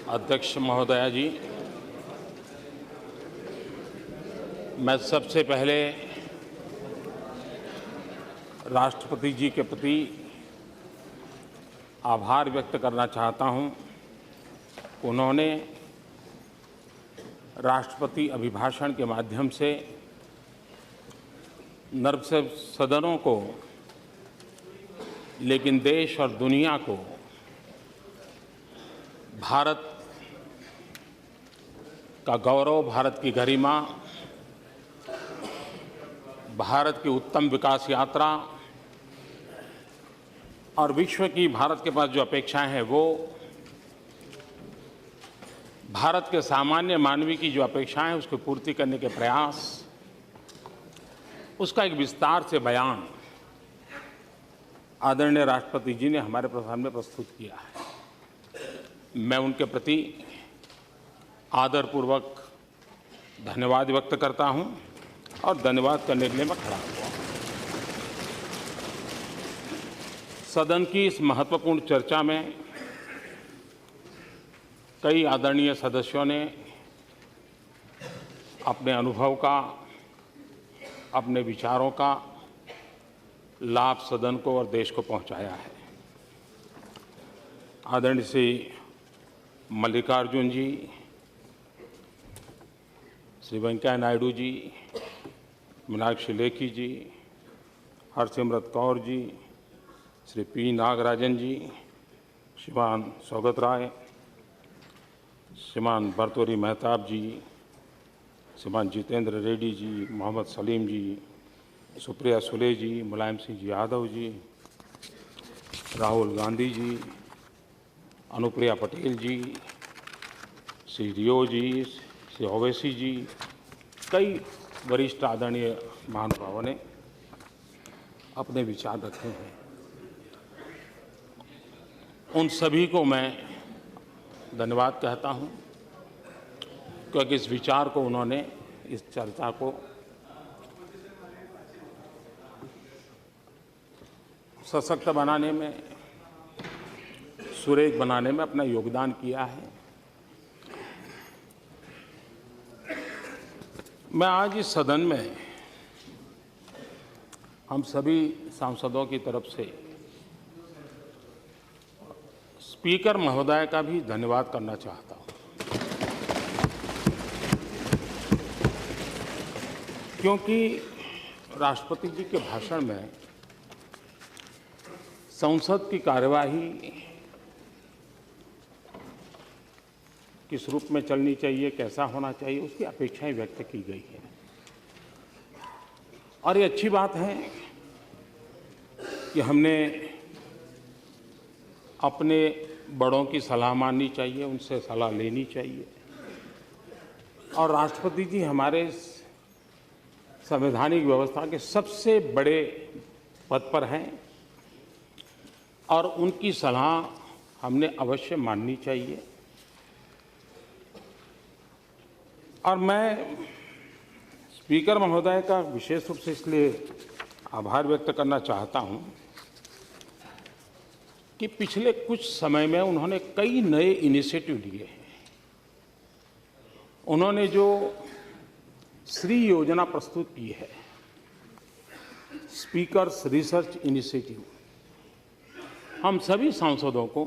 अध्यक्ष महोदया जी, मैं सबसे पहले राष्ट्रपति जी के प्रति आभार व्यक्त करना चाहता हूं। उन्होंने राष्ट्रपति अभिभाषण के माध्यम से न सिर्फ सदनों को लेकिन देश और दुनिया को भारत का गौरव, भारत की गरिमा, भारत की उत्तम विकास यात्रा और विश्व की भारत के पास जो अपेक्षाएं हैं वो भारत के सामान्य मानवी की जो अपेक्षाएं हैं उसकी पूर्ति करने के प्रयास, उसका एक विस्तार से बयान आदरणीय राष्ट्रपति जी ने हमारे सामने प्रस्तुत किया है। मैं उनके प्रति आदरपूर्वक धन्यवाद व्यक्त करता हूं और धन्यवाद करने के लिए मैं खड़ा हुआ। सदन की इस महत्वपूर्ण चर्चा में कई आदरणीय सदस्यों ने अपने अनुभव का, अपने विचारों का लाभ सदन को और देश को पहुंचाया है। आदरणीय श्री मल्लिकार्जुन जी, श्री वेंकैया नायडू जी, मीनाक्षी लेखी जी, हरसिमरत कौर जी, श्री पी नागराजन जी, श्रीमान सौगत राय, श्रीमान भर्तृहरि मेहताब जी, श्रीमान जितेंद्र रेड्डी जी, मोहम्मद सलीम जी, सुप्रिया सुले जी, मुलायम सिंह जी यादव जी, राहुल गांधी जी, अनुप्रिया पटेल जी, श्री रियो जी, श्री ओवैसी जी, कई वरिष्ठ आदरणीय महानुभावों ने अपने विचार रखे हैं। उन सभी को मैं धन्यवाद कहता हूं क्योंकि इस विचार को उन्होंने, इस चर्चा को सशक्त बनाने में, सुरेख बनाने में अपना योगदान किया है। मैं आज इस सदन में हम सभी सांसदों की तरफ से स्पीकर महोदय का भी धन्यवाद करना चाहता हूं, क्योंकि राष्ट्रपति जी के भाषण में संसद की कार्यवाही किस रूप में चलनी चाहिए, कैसा होना चाहिए, उसकी अपेक्षाएं व्यक्त की गई है। और ये अच्छी बात है कि हमने अपने बड़ों की सलाह माननी चाहिए, उनसे सलाह लेनी चाहिए। और राष्ट्रपति जी हमारे संवैधानिक व्यवस्था के सबसे बड़े पद पर हैं और उनकी सलाह हमने अवश्य माननी चाहिए। और मैं स्पीकर महोदय का विशेष रूप से इसलिए आभार व्यक्त करना चाहता हूं कि पिछले कुछ समय में उन्होंने कई नए इनिशिएटिव लिए हैं। उन्होंने जो श्री योजना प्रस्तुत की है, स्पीकर्स रिसर्च इनिशिएटिव, हम सभी सांसदों को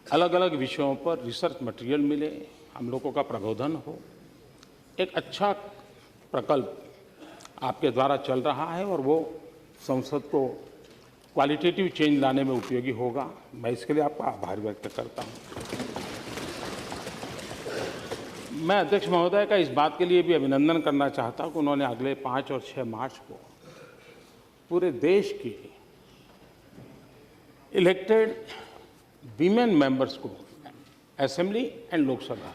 अलग अलग विषयों पर रिसर्च मटेरियल मिले, हम लोगों का प्रबोधन हो। एक अच्छा प्रकल्प आपके द्वारा चल रहा है और वो संसद को क्वालिटेटिव चेंज लाने में उपयोगी होगा। मैं इसके लिए आपका आभार व्यक्त करता हूं। मैं अध्यक्ष महोदय का इस बात के लिए भी अभिनंदन करना चाहता हूं कि उन्होंने अगले 5 और 6 मार्च को पूरे देश के इलेक्टेड वीमेन मेंबर्स को, असेंबली एंड लोकसभा,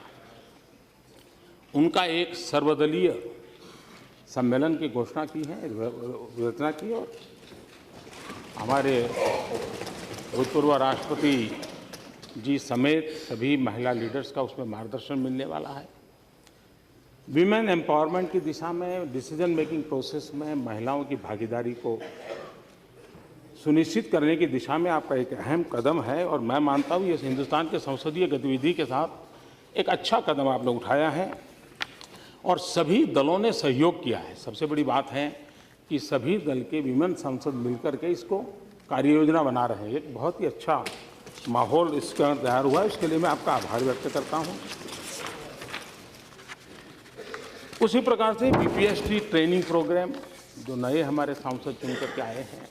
उनका एक सर्वदलीय सम्मेलन की घोषणा की है, रचना की। और हमारे भूतपूर्व राष्ट्रपति जी समेत सभी महिला लीडर्स का उसमें मार्गदर्शन मिलने वाला है। विमेन एम्पावरमेंट की दिशा में, डिसीजन मेकिंग प्रोसेस में महिलाओं की भागीदारी को सुनिश्चित करने की दिशा में आपका एक अहम कदम है और मैं मानता हूँ ये हिंदुस्तान के संसदीय गतिविधि के साथ एक अच्छा कदम आपने उठाया है और सभी दलों ने सहयोग किया है। सबसे बड़ी बात है कि सभी दल के विभिन्न सांसद मिलकर के इसको कार्य योजना बना रहे हैं। एक बहुत ही अच्छा माहौल इसका तैयार हुआ है, इसके लिए मैं आपका आभार व्यक्त करता हूँ। उसी प्रकार से बीपीएसटी ट्रेनिंग प्रोग्राम जो नए हमारे सांसद चुन करके आए हैं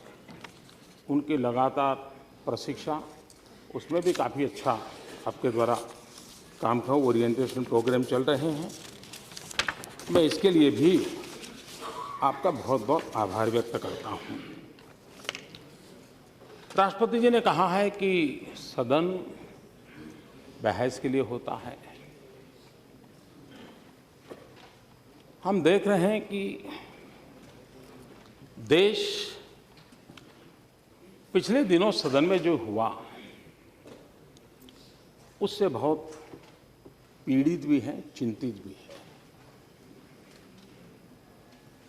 उनकी लगातार प्रशिक्षण, उसमें भी काफ़ी अच्छा आपके द्वारा काम का ओरिएंटेशन प्रोग्राम चल रहे हैं। मैं इसके लिए भी आपका बहुत बहुत आभार व्यक्त करता हूँ। राष्ट्रपति जी ने कहा है कि सदन बहस के लिए होता है। हम देख रहे हैं कि देश पिछले दिनों सदन में जो हुआ उससे बहुत पीड़ित भी हैं, चिंतित भी हैं।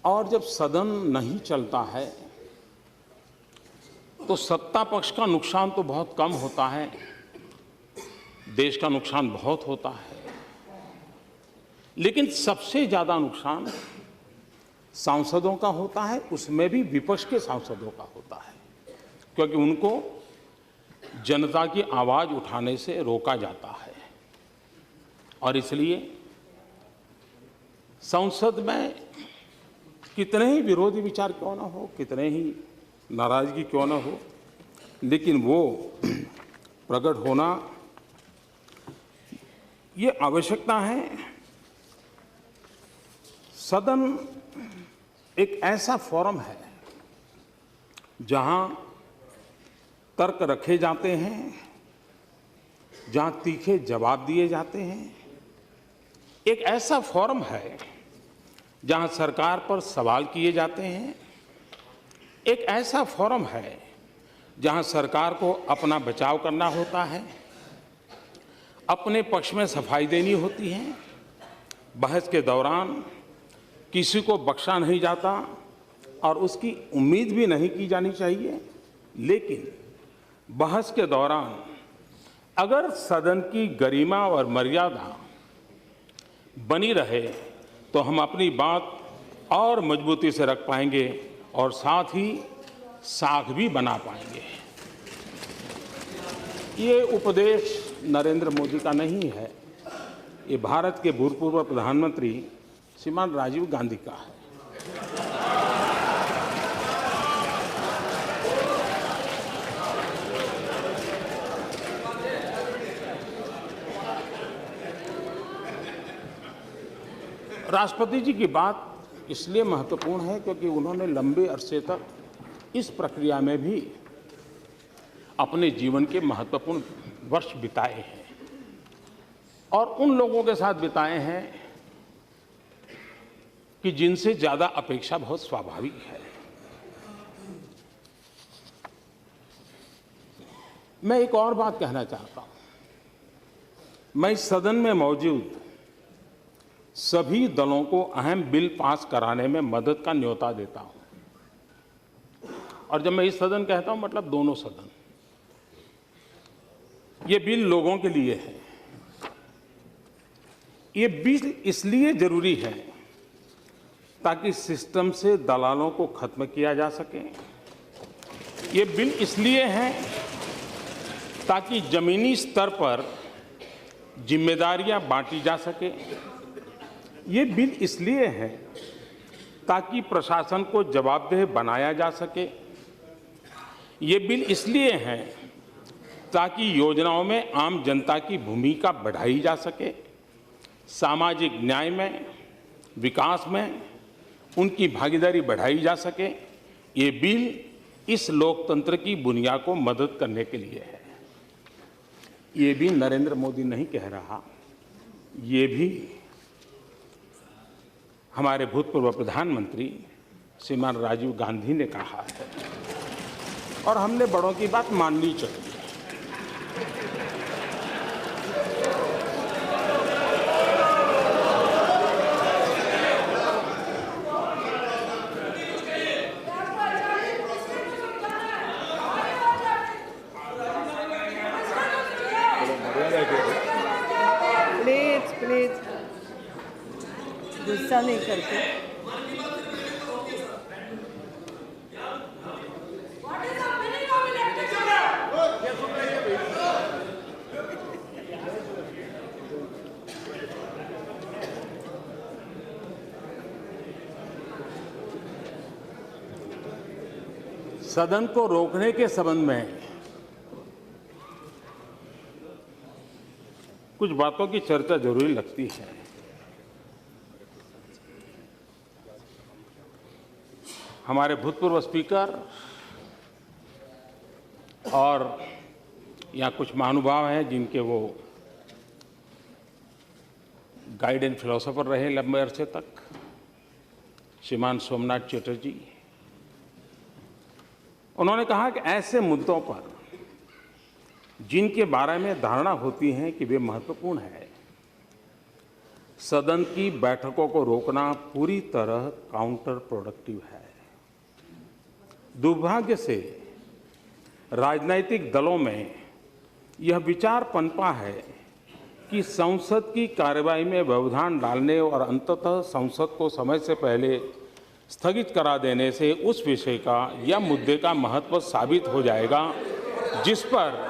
और जब सदन नहीं चलता है तो सत्ता पक्ष का नुकसान तो बहुत कम होता है, देश का नुकसान बहुत होता है। लेकिन सबसे ज़्यादा नुकसान सांसदों का होता है, उसमें भी विपक्ष के सांसदों का होता है, क्योंकि उनको जनता की आवाज़ उठाने से रोका जाता है। और इसलिए संसद में कितने ही विरोधी विचार क्यों ना हो, कितने ही नाराज़गी क्यों ना हो, लेकिन वो प्रकट होना ये आवश्यकता है। सदन एक ऐसा फोरम है जहां तर्क रखे जाते हैं, जहां तीखे जवाब दिए जाते हैं। एक ऐसा फोरम है जहां सरकार पर सवाल किए जाते हैं। एक ऐसा फोरम है जहां सरकार को अपना बचाव करना होता है, अपने पक्ष में सफाई देनी होती है। बहस के दौरान किसी को बख्शा नहीं जाता और उसकी उम्मीद भी नहीं की जानी चाहिए। लेकिन बहस के दौरान अगर सदन की गरिमा और मर्यादा बनी रहे तो हम अपनी बात और मजबूती से रख पाएंगे और साथ ही साख भी बना पाएंगे। ये उपदेश नरेंद्र मोदी का नहीं है, ये भारत के भूतपूर्व प्रधानमंत्री श्रीमान राजीव गांधी का है। राष्ट्रपति जी की बात इसलिए महत्वपूर्ण है क्योंकि उन्होंने लंबे अरसे तक इस प्रक्रिया में भी अपने जीवन के महत्वपूर्ण वर्ष बिताए हैं और उन लोगों के साथ बिताए हैं कि जिनसे ज़्यादा अपेक्षा बहुत स्वाभाविक है। मैं एक और बात कहना चाहता हूं। मैं इस सदन में मौजूद सभी दलों को अहम बिल पास कराने में मदद का न्योता देता हूं। और जब मैं इस सदन कहता हूं मतलब दोनों सदन। ये बिल लोगों के लिए है। ये बिल इसलिए जरूरी है ताकि सिस्टम से दलालों को खत्म किया जा सके। ये बिल इसलिए है ताकि जमीनी स्तर पर जिम्मेदारियां बांटी जा सके। ये बिल इसलिए है ताकि प्रशासन को जवाबदेह बनाया जा सके। ये बिल इसलिए है ताकि योजनाओं में आम जनता की भूमिका बढ़ाई जा सके, सामाजिक न्याय में, विकास में उनकी भागीदारी बढ़ाई जा सके। ये बिल इस लोकतंत्र की बुनियाद को मदद करने के लिए है। ये भी नरेंद्र मोदी नहीं कह रहा, ये भी हमारे भूतपूर्व प्रधानमंत्री श्रीमान राजीव गांधी ने कहा है और हमने बड़ों की बात माननी चाहिए। गुस्सा नहीं करते। सदन को रोकने के संबंध में कुछ बातों की चर्चा जरूरी लगती है। हमारे भूतपूर्व स्पीकर और यहाँ कुछ महानुभाव हैं जिनके वो गाइड एंड फिलोसोफर रहे लंबे अरसे तक, श्रीमान सोमनाथ चटर्जी। उन्होंने कहा कि ऐसे मुद्दों पर जिनके बारे में धारणा होती है कि वे महत्वपूर्ण है, सदन की बैठकों को रोकना पूरी तरह काउंटर प्रोडक्टिव है। दुर्भाग्य से राजनीतिक दलों में यह विचार पनपा है कि संसद की कार्यवाही में व्यवधान डालने और अंततः संसद को समय से पहले स्थगित करा देने से उस विषय का या मुद्दे का महत्व साबित हो जाएगा जिस पर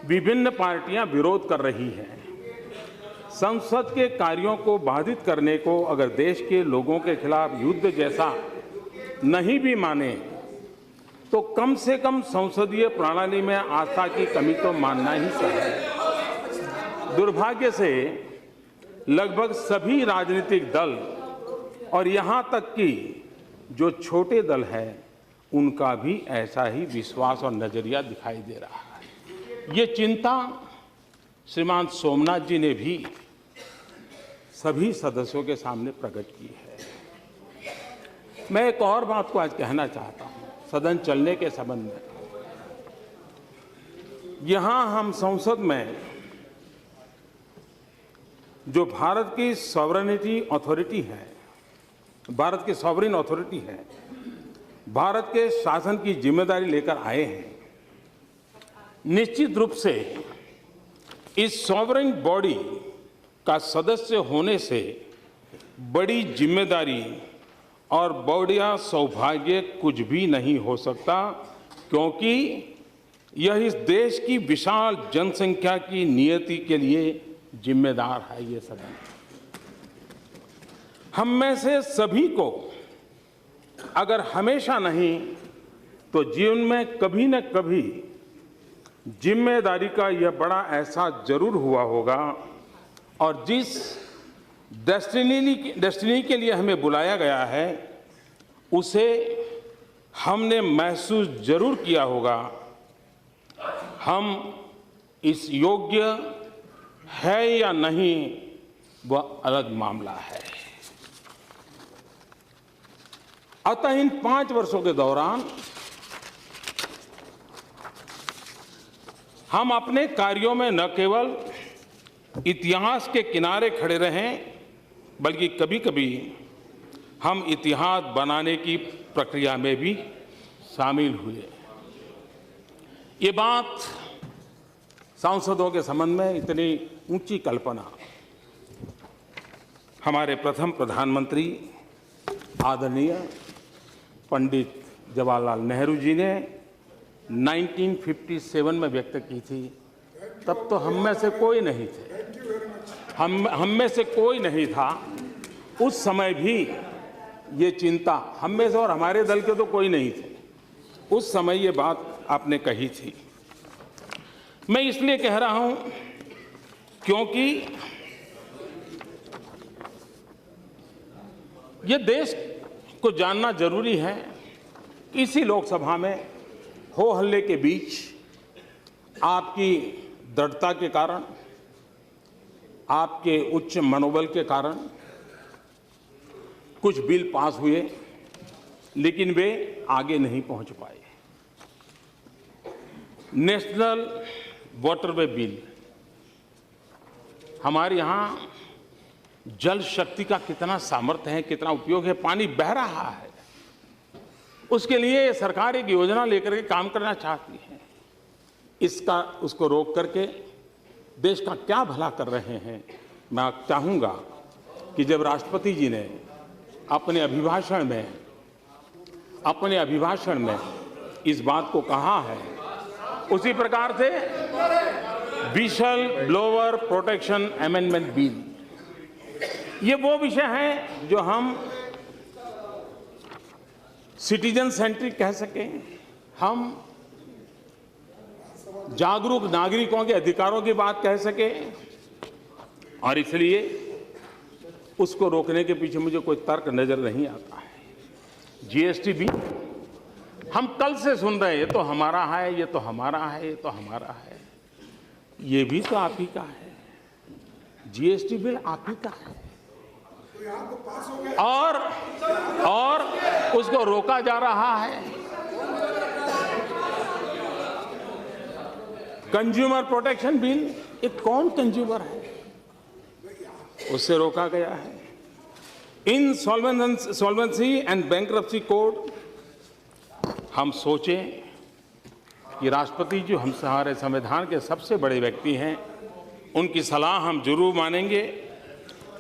विभिन्न पार्टियां विरोध कर रही हैं। संसद के कार्यों को बाधित करने को अगर देश के लोगों के खिलाफ युद्ध जैसा नहीं भी माने तो कम से कम संसदीय प्रणाली में आस्था की कमी तो मानना ही चाहिए। दुर्भाग्य से लगभग सभी राजनीतिक दल और यहाँ तक कि जो छोटे दल हैं उनका भी ऐसा ही विश्वास और नजरिया दिखाई दे रहा है। ये चिंता श्रीमान सोमनाथ जी ने भी सभी सदस्यों के सामने प्रकट की है। मैं एक और बात को आज कहना चाहता हूँ सदन चलने के संबंध में। यहाँ हम संसद में जो भारत की सॉवरेनिटी अथॉरिटी है, भारत की सॉवरेन अथॉरिटी है, भारत के शासन की जिम्मेदारी लेकर आए हैं। निश्चित रूप से इस सॉवरेन बॉडी का सदस्य होने से बड़ी जिम्मेदारी और बढ़िया सौभाग्य कुछ भी नहीं हो सकता, क्योंकि यह इस देश की विशाल जनसंख्या की नियति के लिए जिम्मेदार है। ये सदन हम में से सभी को अगर हमेशा नहीं तो जीवन में कभी न कभी जिम्मेदारी का यह बड़ा एहसास जरूर हुआ होगा, और जिस डेस्टिनी के लिए हमें बुलाया गया है उसे हमने महसूस जरूर किया होगा। हम इस योग्य है या नहीं वह अलग मामला है। अतः इन 5 वर्षों के दौरान हम अपने कार्यों में न केवल इतिहास के किनारे खड़े रहें बल्कि कभी कभी हम इतिहास बनाने की प्रक्रिया में भी शामिल हुए। ये बात सांसदों के संबंध में इतनी ऊंची कल्पना हमारे प्रथम प्रधानमंत्री आदरणीय पंडित जवाहरलाल नेहरू जी ने 1957 में व्यक्त की थी। तब तो हम में से कोई नहीं थे, हम में से कोई नहीं था। उस समय भी ये चिंता हम में से और हमारे दल के तो कोई नहीं थे। उस समय ये बात आपने कही थी। मैं इसलिए कह रहा हूं क्योंकि ये देश को जानना जरूरी है। इसी लोकसभा में हो हल्ले के बीच आपकी दृढ़ता के कारण, आपके उच्च मनोबल के कारण कुछ बिल पास हुए, लेकिन वे आगे नहीं पहुंच पाए। नेशनल वाटरवे बिल, हमारे यहाँ जल शक्ति का कितना सामर्थ्य है, कितना उपयोग है, पानी बह रहा है। उसके लिए सरकार एक योजना लेकर के काम करना चाहती है। उसको रोक करके देश का क्या भला कर रहे हैं, मैं चाहूँगा कि जब राष्ट्रपति जी ने अपने अभिभाषण में इस बात को कहा है, उसी प्रकार से whistle blower protection amendment bill, ये वो विषय है जो हम सिटीजन सेंट्रिक कह सकें, हम जागरूक नागरिकों के अधिकारों की बात कह सकें, और इसलिए उसको रोकने के पीछे मुझे कोई तर्क नजर नहीं आता है। जीएसटी भी हम कल से सुन रहे हैं, ये तो हमारा है, ये तो हमारा है, ये तो हमारा है। ये भी तो आप ही का है, जीएसटी बिल आप ही का है, और उसको रोका जा रहा है। कंज्यूमर प्रोटेक्शन बिल, ये कौन कंज्यूमर है, उससे रोका गया है। इंसॉल्वेंसी एंड बैंक्रप्सी कोड, हम सोचें कि राष्ट्रपति जी हमारे संविधान के सबसे बड़े व्यक्ति हैं, उनकी सलाह हम जरूर मानेंगे।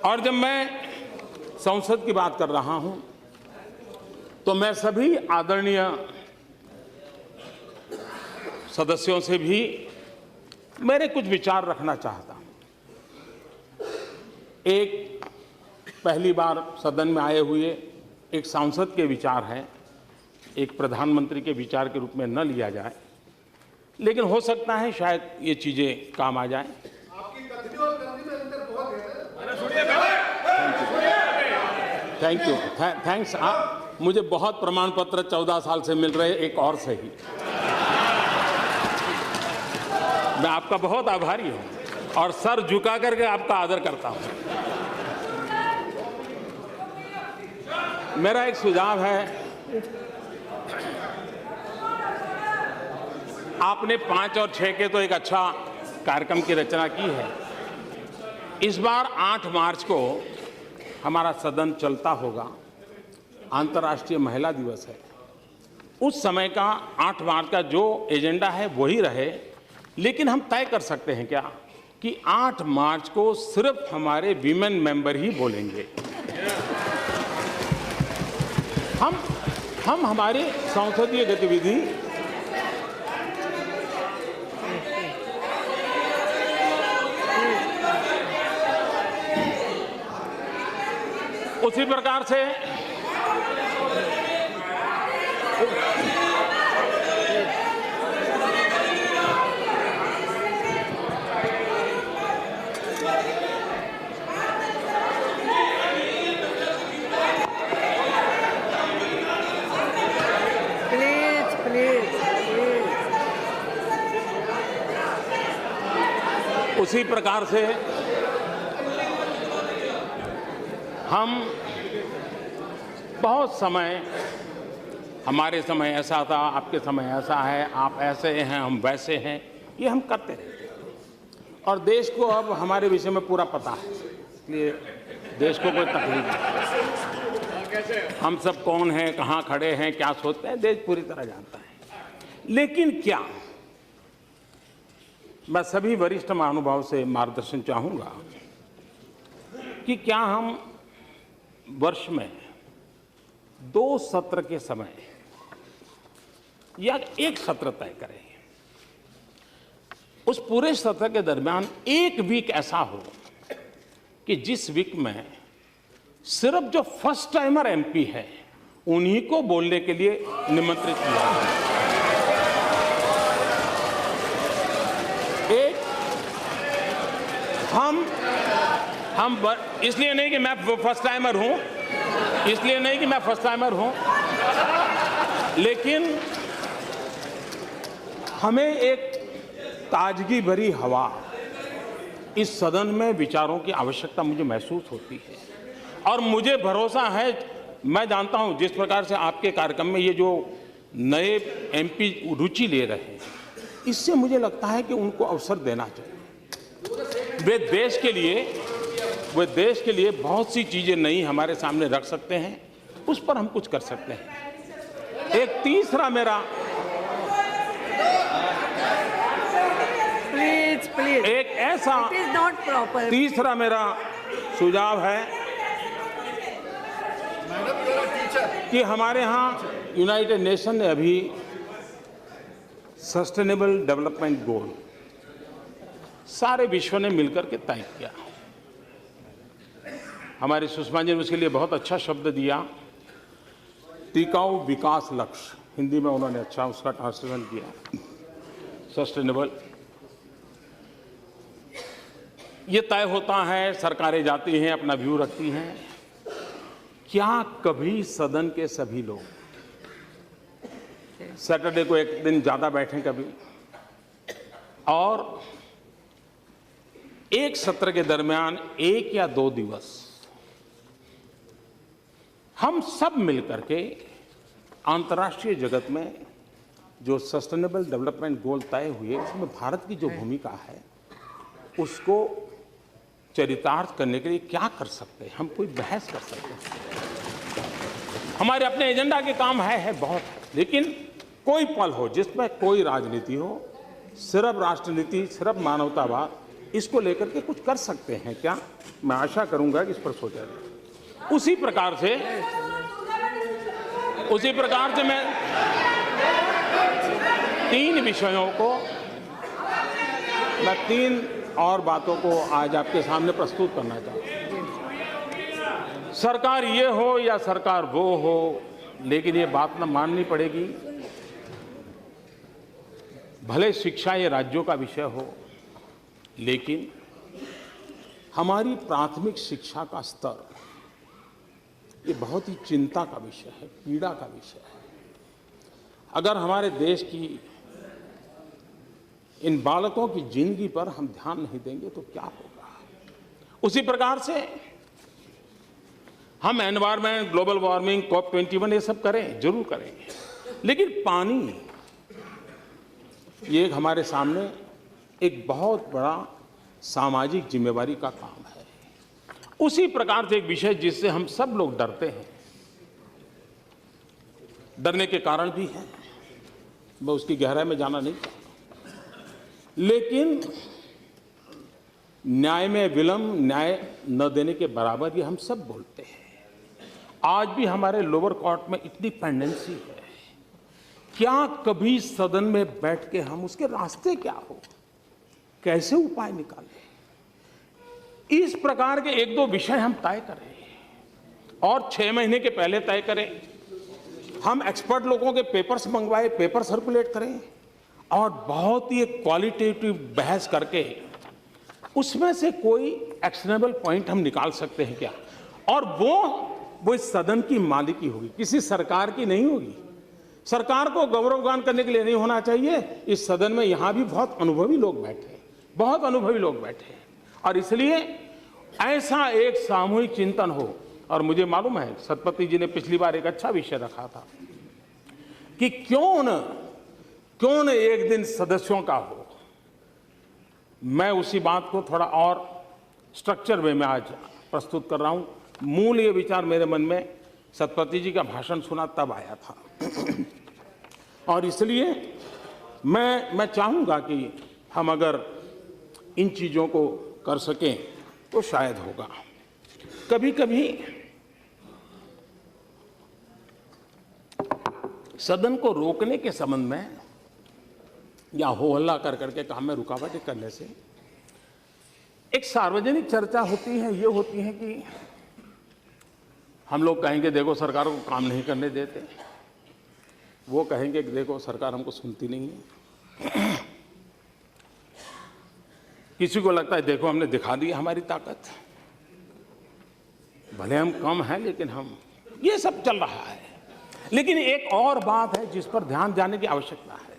और जब मैं संसद की बात कर रहा हूं, तो मैं सभी आदरणीय सदस्यों से भी मेरे कुछ विचार रखना चाहता हूं। एक पहली बार सदन में आए हुए एक सांसद के विचार हैं, एक प्रधानमंत्री के विचार के रूप में न लिया जाए, लेकिन हो सकता है शायद ये चीजें काम आ जाए। Thank you, thanks. मुझे बहुत प्रमाण पत्र 14 साल से मिल रहे, एक और से ही। मैं आपका बहुत आभारी हूं और सर झुका करके आपका आदर करता हूं। मेरा एक सुझाव है, आपने 5 और 6 के तो एक अच्छा कार्यक्रम की रचना की है। इस बार 8 मार्च को हमारा सदन चलता होगा, अंतर्राष्ट्रीय महिला दिवस है। उस समय का 8 मार्च का जो एजेंडा है वही रहे, लेकिन हम तय कर सकते हैं क्या कि 8 मार्च को सिर्फ हमारे वीमेन मेंबर ही बोलेंगे। हम हमारी संसदीय गतिविधि उसी प्रकार से उसी प्रकार से हम बहुत समय, हमारे समय ऐसा था, आपके समय ऐसा है, आप ऐसे हैं, हम वैसे हैं, ये हम करते रहते हैं। और देश को अब हमारे विषय में पूरा पता है, इसलिए देश को कोई तकलीफ नहीं। हम सब कौन हैं, कहाँ खड़े हैं, क्या सोचते हैं, देश पूरी तरह जानता है। लेकिन क्या, मैं सभी वरिष्ठ महानुभाव से मार्गदर्शन चाहूँगा कि क्या हम वर्ष में 2 सत्र के समय या एक सत्र तय करें। उस पूरे सत्र के दरमियान एक वीक ऐसा हो कि जिस वीक में सिर्फ जो फर्स्ट टाइमर एमपी है उन्हीं को बोलने के लिए निमंत्रित किया है। हम इसलिए नहीं कि मैं फर्स्ट टाइमर हूं, इसलिए नहीं कि मैं फर्स्ट टाइमर हूं, लेकिन हमें एक ताजगी भरी हवा इस सदन में विचारों की आवश्यकता मुझे महसूस होती है। और मुझे भरोसा है, मैं जानता हूं जिस प्रकार से आपके कार्यक्रम में ये जो नए एमपी रुचि ले रहे हैं, इससे मुझे लगता है कि उनको अवसर देना चाहिए। वे देश के लिए बहुत सी चीजें नई हमारे सामने रख सकते हैं, उस पर हम कुछ कर सकते हैं। एक तीसरा मेरा प्लीज प्लीज, एक ऐसा इट इज नॉट प्रॉपर। तीसरा मेरा सुझाव है कि हमारे यहाँ यूनाइटेड नेशन ने अभी सस्टेनेबल डेवलपमेंट गोल सारे विश्व ने मिलकर के तय किया। हमारी सुषमा जी ने उसके लिए बहुत अच्छा शब्द दिया, टिकाऊ विकास लक्ष्य। हिंदी में उन्होंने अच्छा उसका ट्रांसलेशन किया, सस्टेनेबल। ये तय होता है, सरकारें जाती हैं, अपना व्यू रखती हैं। क्या कभी सदन के सभी लोग सैटरडे को एक दिन ज्यादा बैठें कभी, और एक सत्र के दरमियान 1 या 2 दिवस हम सब मिलकर के अंतर्राष्ट्रीय जगत में जो सस्टेनेबल डेवलपमेंट गोल तय हुए उसमें भारत की जो भूमिका है उसको चरितार्थ करने के लिए क्या कर सकते हैं, हम कोई बहस कर सकते हैं। हमारे अपने एजेंडा के काम है बहुत, लेकिन कोई पल हो जिसमें कोई राजनीति हो, सिर्फ राष्ट्रनीति, सिर्फ मानवतावाद, इसको लेकर के कुछ कर सकते हैं क्या? मैं आशा करूंगा कि इस पर सोचा जाए। उसी प्रकार से मैं 3 विषयों को, मैं 3 और बातों को आज आपके सामने प्रस्तुत करना चाहता हूं। सरकार ये हो या सरकार वो हो, लेकिन ये बात ना माननी पड़ेगी, भले शिक्षा ये राज्यों का विषय हो, लेकिन हमारी प्राथमिक शिक्षा का स्तर ये बहुत ही चिंता का विषय है, पीड़ा का विषय है। अगर हमारे देश की इन बालकों की जिंदगी पर हम ध्यान नहीं देंगे तो क्या होगा? उसी प्रकार से हम एनवायरमेंट, ग्लोबल वार्मिंग, COP21 ये सब करें, जरूर करेंगे, लेकिन पानी ये हमारे सामने एक बहुत बड़ा सामाजिक जिम्मेवारी का काम है। उसी प्रकार से एक विषय जिससे हम सब लोग डरते हैं, डरने के कारण भी हैं, मैं उसकी गहराई में जाना नहीं चाहता, लेकिन न्याय में विलंब न्याय न देने के बराबर ये हम सब बोलते हैं। आज भी हमारे लोअर कोर्ट में इतनी पेंडेंसी है, क्या कभी सदन में बैठ के हम उसके रास्ते क्या हो, कैसे उपाय निकालें, इस प्रकार के 1-2 विषय हम तय करें और 6 महीने के पहले तय करें। हम एक्सपर्ट लोगों के पेपर्स मंगवाए, पेपर सर्कुलेट करें और बहुत ही एक क्वालिटेटिव बहस करके उसमें से कोई एक्शनेबल पॉइंट हम निकाल सकते हैं क्या? और वो इस सदन की मालिकी होगी, किसी सरकार की नहीं होगी। सरकार को गौरवगान करने के लिए नहीं होना चाहिए। इस सदन में यहां भी बहुत अनुभवी लोग बैठे हैं, बहुत अनुभवी लोग बैठे हैं, और इसलिए ऐसा एक सामूहिक चिंतन हो। और मुझे मालूम है सतपति जी ने पिछली बार एक अच्छा विषय रखा था कि क्यों न एक दिन सदस्यों का हो। मैं उसी बात को थोड़ा और स्ट्रक्चर वे में आज प्रस्तुत कर रहा हूं। मूल ये विचार मेरे मन में सतपति जी का भाषण सुना तब आया था और इसलिए मैं चाहूंगा कि हम अगर इन चीजों को कर सकें तो शायद होगा। कभी कभी सदन को रोकने के संबंध में या हो हल्ला कर करके काम में रुकावटें करने से एक सार्वजनिक चर्चा होती है, ये होती है कि हम लोग कहेंगे देखो सरकार को काम नहीं करने देते, वो कहेंगे कि देखो सरकार हमको सुनती नहीं है। किसी को लगता है देखो हमने दिखा दी हमारी ताकत, भले हम कम हैं लेकिन हम, ये सब चल रहा है। लेकिन एक और बात है जिस पर ध्यान देने की आवश्यकता है,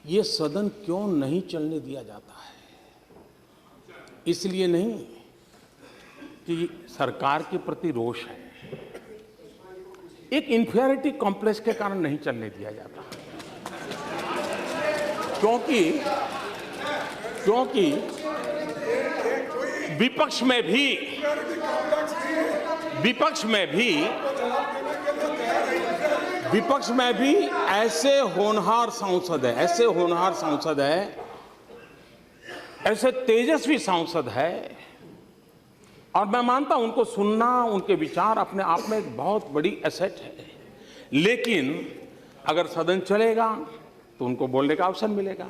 ये सदन क्यों नहीं चलने दिया जाता है? इसलिए नहीं कि सरकार के प्रति रोष है, एक इंफीरियरिटी कॉम्प्लेक्स के कारण नहीं चलने दिया जाता, क्योंकि विपक्ष में भी ऐसे होनहार सांसद है ऐसे तेजस्वी सांसद है और मैं मानता हूं उनको सुनना, उनके विचार अपने आप में एक बहुत बड़ी एसेट है। लेकिन अगर सदन चलेगा तो उनको बोलने का अवसर मिलेगा।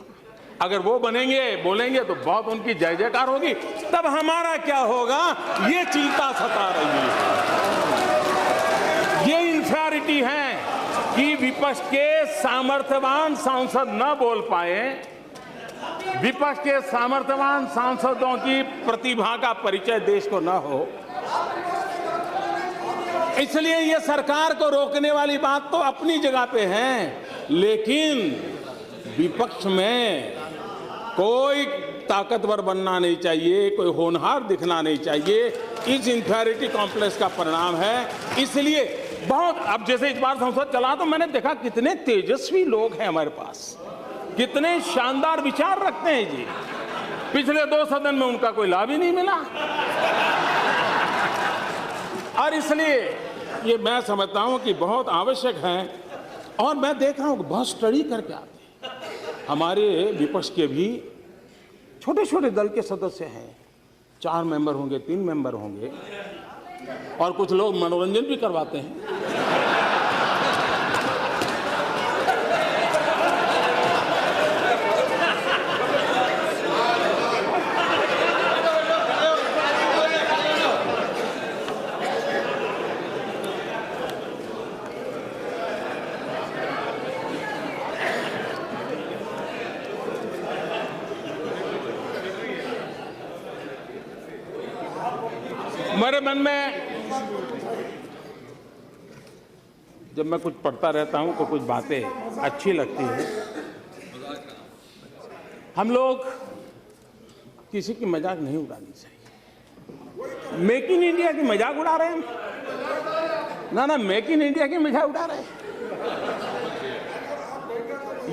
अगर वो बनेंगे, बोलेंगे तो बहुत उनकी जय जयकार होगी। तब हमारा क्या होगा, ये चिंता सता रही है। ये इन्फेरिटी है कि विपक्ष के सामर्थ्यवान सांसद न बोल पाए, विपक्ष के सामर्थ्यवान सांसदों की प्रतिभा का परिचय देश को न हो। इसलिए ये सरकार को रोकने वाली बात तो अपनी जगह पे है, लेकिन विपक्ष में कोई ताकतवर बनना नहीं चाहिए, कोई होनहार दिखना नहीं चाहिए। इस इंफेरिटी कॉम्प्लेक्स का परिणाम है। इसलिए बहुत, अब जैसे इस बार संसद चला तो मैंने देखा कितने तेजस्वी लोग हैं हमारे पास, कितने शानदार विचार रखते हैं जी। पिछले 2 सदन में उनका कोई लाभ ही नहीं मिला। और इसलिए ये मैं समझता हूं कि बहुत आवश्यक है। और मैं देख रहा हूं कि बहुत स्टडी करके आते हैं। हमारे विपक्ष के भी छोटे छोटे दल के सदस्य हैं, 4 मेंबर होंगे, 3 मेंबर होंगे, और कुछ लोग मनोरंजन भी करवाते हैं। मेरे मन में जब मैं कुछ पढ़ता रहता हूं तो कुछ बातें अच्छी लगती हैं। हम लोग किसी की मजाक नहीं उड़ानी चाहिए। मेक इन इंडिया की मजाक उड़ा रहे हैं ना, मेक इन इंडिया की मजाक उड़ा रहे हैं।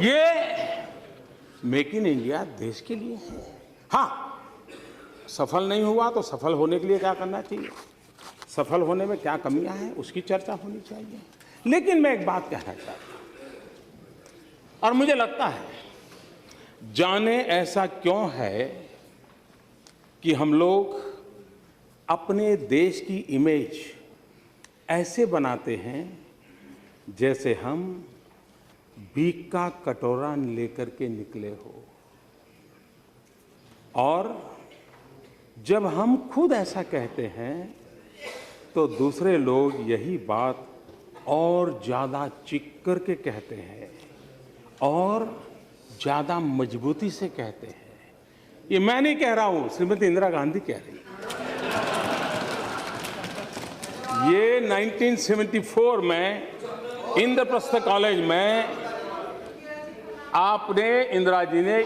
ये मेक इन इंडिया देश के लिए है। हाँ, सफल नहीं हुआ तो सफल होने के लिए क्या करना चाहिए, सफल होने में क्या कमियां हैं उसकी चर्चा होनी चाहिए। लेकिन मैं एक बात कहना चाहता हूं, और मुझे लगता है जाने ऐसा क्यों है कि हम लोग अपने देश की इमेज ऐसे बनाते हैं जैसे हम भीख का कटोरा लेकर के निकले हो, और जब हम खुद ऐसा कहते हैं तो दूसरे लोग यही बात और ज़्यादा चिक करके कहते हैं और ज़्यादा मजबूती से कहते हैं। ये मैं नहीं कह रहा हूं, श्रीमती इंदिरा गांधी कह रही है। ये 1974 में इंद्रप्रस्थ कॉलेज में आपने, इंदिरा जी ने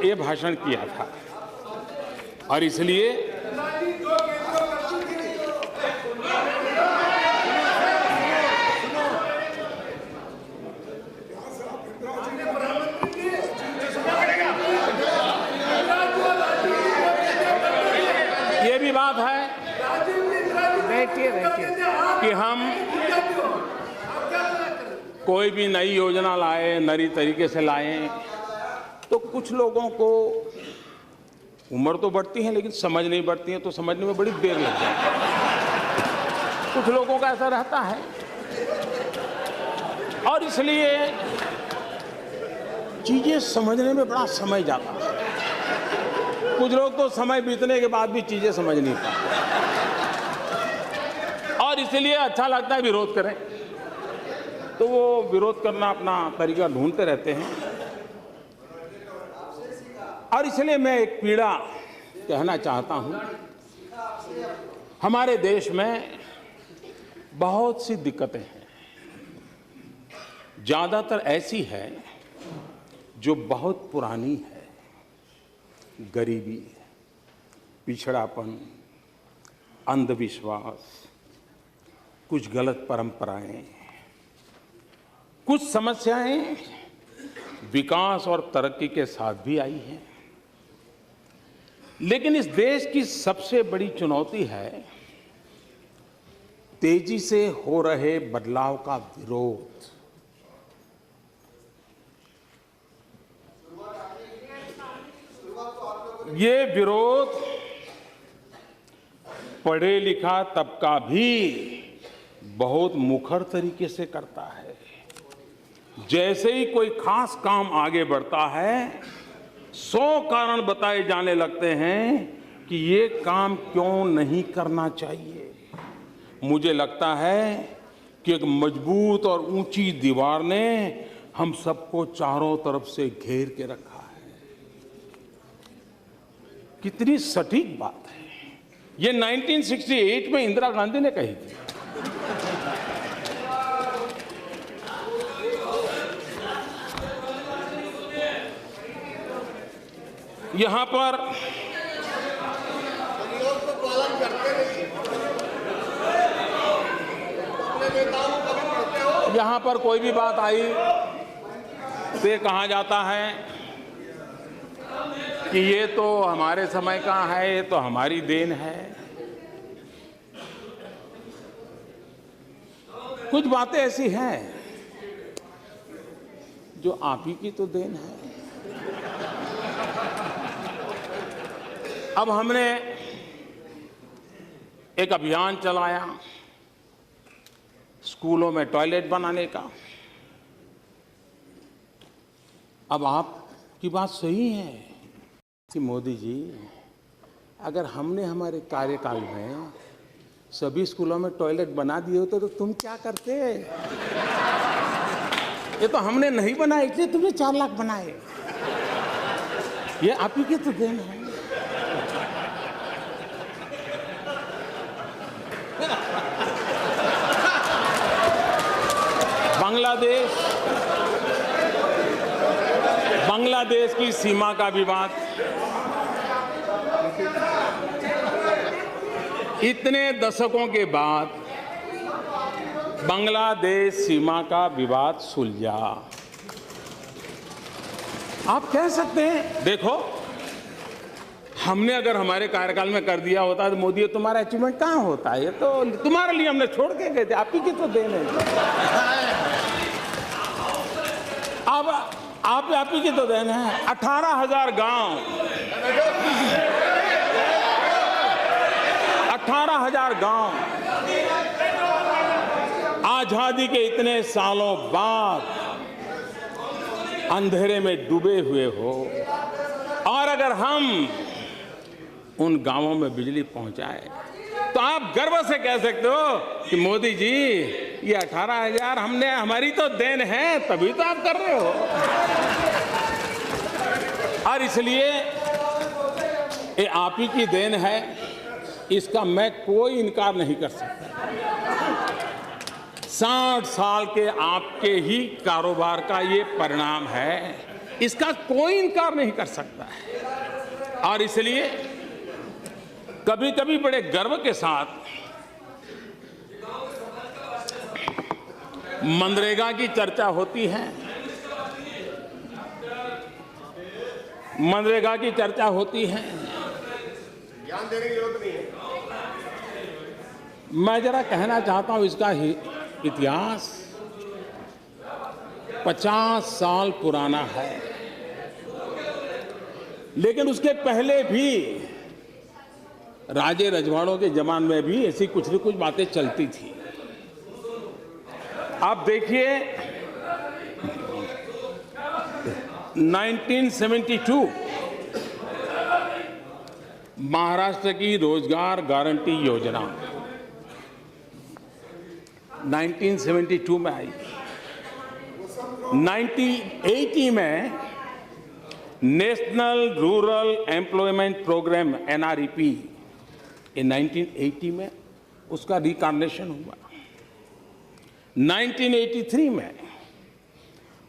ये भाषण किया था। और इसलिए ये भी बात है कि हम कोई भी नई योजना लाए, नई तरीके से लाएं, तो कुछ लोगों को उम्र तो बढ़ती है लेकिन समझ नहीं बढ़ती है, तो समझने में बड़ी देर लग जाती है। कुछ लोगों का ऐसा रहता है, और इसलिए चीजें समझने में बड़ा समय जाता है। कुछ लोग तो समय बीतने के बाद भी चीजें समझ नहीं पाते, और इसलिए अच्छा लगता है विरोध करें, तो वो विरोध करना अपना तरीका ढूंढते रहते हैं। और इसलिए मैं एक पीड़ा कहना चाहता हूं। हमारे देश में बहुत सी दिक्कतें हैं, ज्यादातर ऐसी है जो बहुत पुरानी है। गरीबी, पिछड़ापन, अंधविश्वास, कुछ गलत परंपराएं, कुछ समस्याएं विकास और तरक्की के साथ भी आई हैं। लेकिन इस देश की सबसे बड़ी चुनौती है तेजी से हो रहे बदलाव का विरोध। ये विरोध पढ़े लिखा तबका भी बहुत मुखर तरीके से करता है। जैसे ही कोई खास काम आगे बढ़ता है, 100 कारण बताए जाने लगते हैं कि ये काम क्यों नहीं करना चाहिए। मुझे लगता है कि एक मजबूत और ऊंची दीवार ने हम सबको चारों तरफ से घेर के रखा है। कितनी सटीक बात है। ये 1968 में इंदिरा गांधी ने कही थी। यहां पर कोई भी बात आई तो ये कहा जाता है कि ये तो हमारे समय का है, ये तो हमारी देन है। कुछ बातें ऐसी हैं जो आप ही की तो देन है। अब हमने एक अभियान चलाया स्कूलों में टॉयलेट बनाने का। अब आपकी बात सही है कि मोदी जी, अगर हमने हमारे कार्यकाल में सभी स्कूलों में टॉयलेट बना दिए होते तो तुम क्या करते? ये तो हमने नहीं बनाए, इसलिए तुमने 4 लाख बनाए। ये आप ही की तो देन है। बांग्लादेश की सीमा का विवाद, इतने दशकों के बाद बांग्लादेश सीमा का विवाद सुलझा। आप कह सकते हैं देखो, हमने अगर हमारे कार्यकाल में कर दिया होता तो मोदी, तुम्हारा अचीवमेंट कहाँ होता है? ये तो तुम्हारे लिए हमने छोड़ के गए थे, आप ही की तो देन है। अब आप ही की तो देन है। 18,000 गांव, 18,000 गांव आजादी के इतने सालों बाद अंधेरे में डूबे हुए हो, और अगर हम उन गांवों में बिजली पहुंचाए तो आप गर्व से कह सकते हो कि मोदी जी, ये 18,000 हमने, हमारी तो देन है, तभी तो आप कर रहे हो। और इसलिए ये आप ही की देन है, इसका मैं कोई इनकार नहीं कर सकता। 60 साल के आपके ही कारोबार का ये परिणाम है, इसका कोई इनकार नहीं कर सकता है। और इसलिए कभी कभी बड़े गर्व के साथ मनरेगा की चर्चा होती है। मनरेगा की चर्चा होती है। ज्ञान देने की जरूरत नहीं है। मैं जरा कहना चाहता हूं, इसका इतिहास 50 साल पुराना है, लेकिन उसके पहले भी राजे रजवाड़ों के जमाने में भी ऐसी कुछ न कुछ बातें चलती थी। आप देखिए 1972 महाराष्ट्र की रोजगार गारंटी योजना 1972 में आई। 1980 में national rural employment programme NREP, ये 1980 में उसका रिकार्डिनेशन हुआ। 1983 में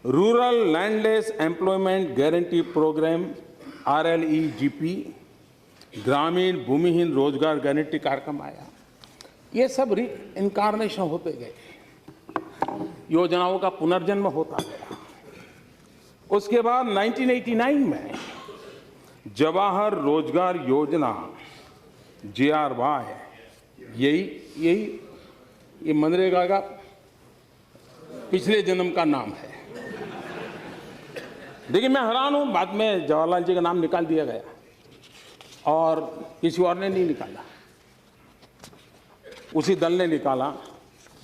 rural landless employment guarantee programme RLEGP, ग्रामीण भूमिहीन रोजगार गारंटी कार्यक्रम आया। ये सब इनकारनेशन होते गए, योजनाओं का पुनर्जन्म होता गया। उसके बाद 1989 में जवाहर रोजगार योजना JRY, ये मनरेगा का पिछले जन्म का नाम है। देखिए, मैं हैरान हूं, बाद में जवाहरलाल जी का नाम निकाल दिया गया। और किसी और ने नहीं निकाला, उसी दल ने निकाला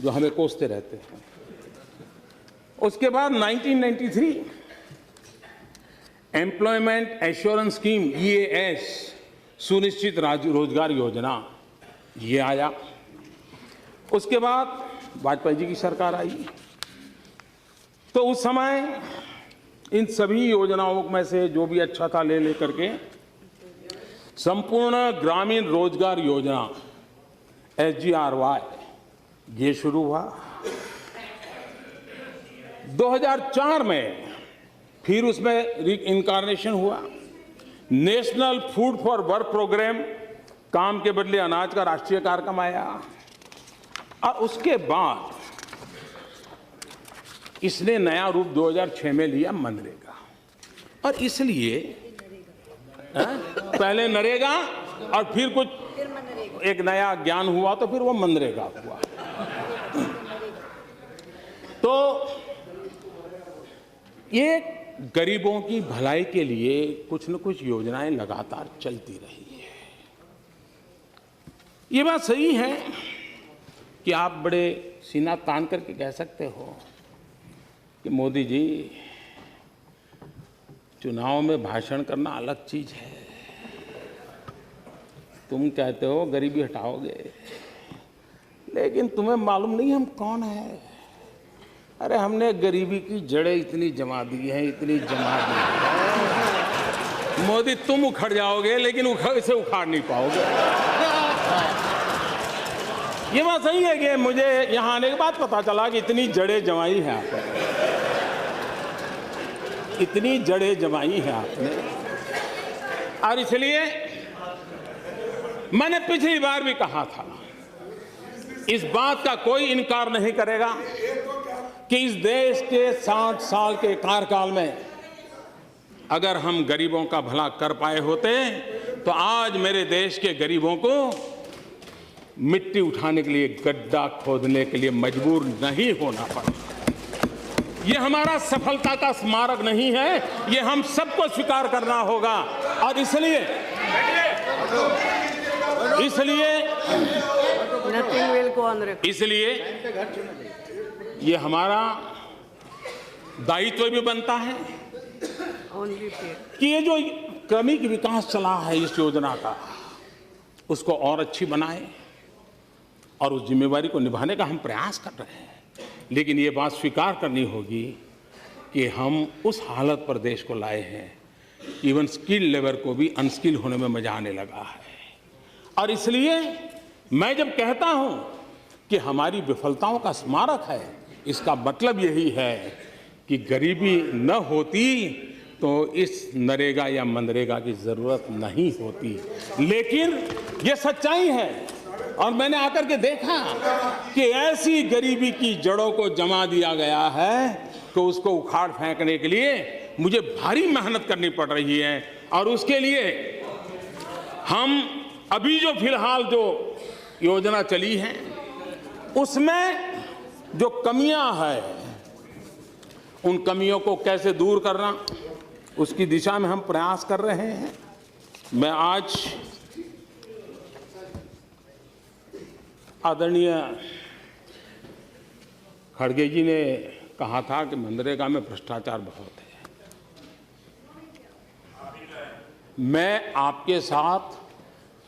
जो हमें कोसते रहते हैं। उसके बाद 1993 एम्प्लॉयमेंट एश्योरेंस स्कीम EAS, सुनिश्चित रोजगार योजना, ये आया। उसके बाद वाजपेयी जी की सरकार आई, तो उस समय इन सभी योजनाओं में से जो भी अच्छा था ले लेकर के संपूर्ण ग्रामीण रोजगार योजना SGRY ये शुरू हुआ। 2004 में फिर उसमें इनकार्नेशन हुआ। National food for work programme, काम के बदले अनाज का राष्ट्रीय कार्यक्रम आया। और उसके बाद इसने नया रूप 2006 में लिया, मनरेगा। और इसलिए पहले नरेगा और फिर कुछ एक नया ज्ञान हुआ तो फिर वो मनरेगा हुआ। तो ये गरीबों की भलाई के लिए कुछ न कुछ योजनाएं लगातार चलती रही है। ये बात सही है कि आप बड़े सीना तान करके कह सकते हो कि मोदी जी, चुनाव में भाषण करना अलग चीज है, तुम कहते हो गरीबी हटाओगे, लेकिन तुम्हें मालूम नहीं हम कौन है। अरे हमने गरीबी की जड़ें इतनी जमा दी हैं, इतनी जमा दी है। मोदी तुम उखड़ जाओगे लेकिन इसे उखाड़ नहीं पाओगे। ये बात सही है कि मुझे यहाँ आने के बाद पता चला कि इतनी जड़ें जमाई है आपने, इतनी जड़ें जमाई है आपने। और इसलिए मैंने पिछली बार भी कहा था, इस बात का कोई इनकार नहीं करेगा कि इस देश के 60 साल के कार्यकाल में अगर हम गरीबों का भला कर पाए होते तो आज मेरे देश के गरीबों को मिट्टी उठाने के लिए, गड्ढा खोदने के लिए मजबूर नहीं होना पड़ा। ये हमारा सफलता का स्मारक नहीं है, ये हम सबको स्वीकार करना होगा। और इसलिए ये हमारा दायित्व भी बनता है कि ये जो क्रमिक विकास चला है इस योजना का, उसको और अच्छी बनाए और उस जिम्मेवारी को निभाने का हम प्रयास कर रहे हैं। लेकिन ये बात स्वीकार करनी होगी कि हम उस हालत पर देश को लाए हैं, इवन स्किल लेबर को भी अनस्किल होने में मजा आने लगा है। और इसलिए मैं जब कहता हूं कि हमारी विफलताओं का स्मारक है, इसका मतलब यही है कि गरीबी न होती तो इस नरेगा या मनरेगा की जरूरत नहीं होती। लेकिन ये सच्चाई है और मैंने आकर के देखा कि ऐसी गरीबी की जड़ों को जमा दिया गया है कि उसको उखाड़ फेंकने के लिए मुझे भारी मेहनत करनी पड़ रही है। और उसके लिए हम अभी जो फिलहाल जो योजना चली है उसमें जो कमियां हैं, उन कमियों को कैसे दूर करना, उसकी दिशा में हम प्रयास कर रहे हैं। मैं आज आदरणीय खड़गे जी ने कहा था कि मनरेगा में भ्रष्टाचार बहुत है। मैं आपके साथ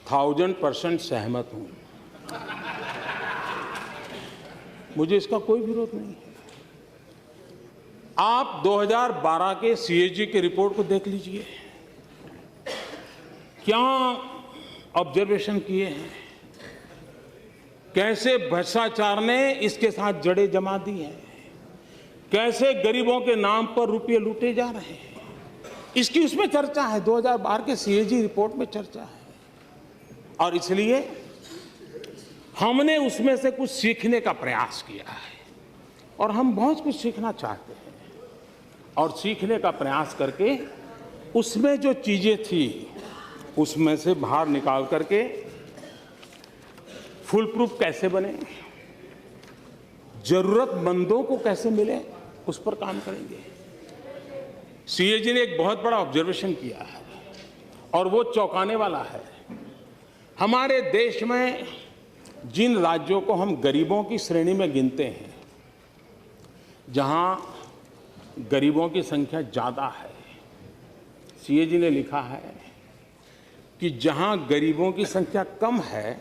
1000% सहमत हूं, मुझे इसका कोई विरोध नहीं है। आप 2012 के CAG की रिपोर्ट को देख लीजिए, क्या ऑब्जर्वेशन किए हैं, कैसे भ्रष्टाचार ने इसके साथ जड़ें जमा दी हैं, कैसे गरीबों के नाम पर रुपये लूटे जा रहे हैं, इसकी उसमें चर्चा है। 2012 के CAG रिपोर्ट में चर्चा है। और इसलिए हमने उसमें से कुछ सीखने का प्रयास किया है और हम बहुत कुछ सीखना चाहते हैं। और सीखने का प्रयास करके उसमें जो चीजें थी उसमें से बाहर निकाल करके फुल प्रूफ कैसे बने, जरूरतमंदों को कैसे मिले, उस पर काम करेंगे। CAG ने एक बहुत बड़ा ऑब्जर्वेशन किया है और वो चौंकाने वाला है। हमारे देश में जिन राज्यों को हम गरीबों की श्रेणी में गिनते हैं, जहां गरीबों की संख्या ज़्यादा है, सीएजी ने लिखा है कि जहां गरीबों की संख्या कम है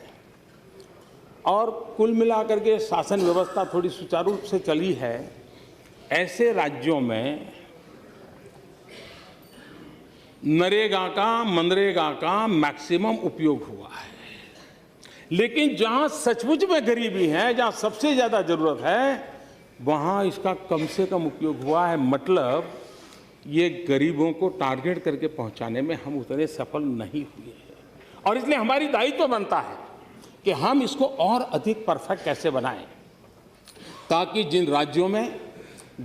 और कुल मिलाकर के शासन व्यवस्था थोड़ी सुचारू रूप से चली है, ऐसे राज्यों में नरेगा का, मनरेगा का मैक्सिमम उपयोग हुआ है। लेकिन जहां सचमुच में गरीबी है, जहां सबसे ज्यादा जरूरत है, वहां इसका कम से कम उपयोग हुआ है। मतलब ये गरीबों को टारगेट करके पहुंचाने में हम उतने सफल नहीं हुए हैं। और इसलिए हमारी दायित्व बनता है कि हम इसको और अधिक परफेक्ट कैसे बनाएं, ताकि जिन राज्यों में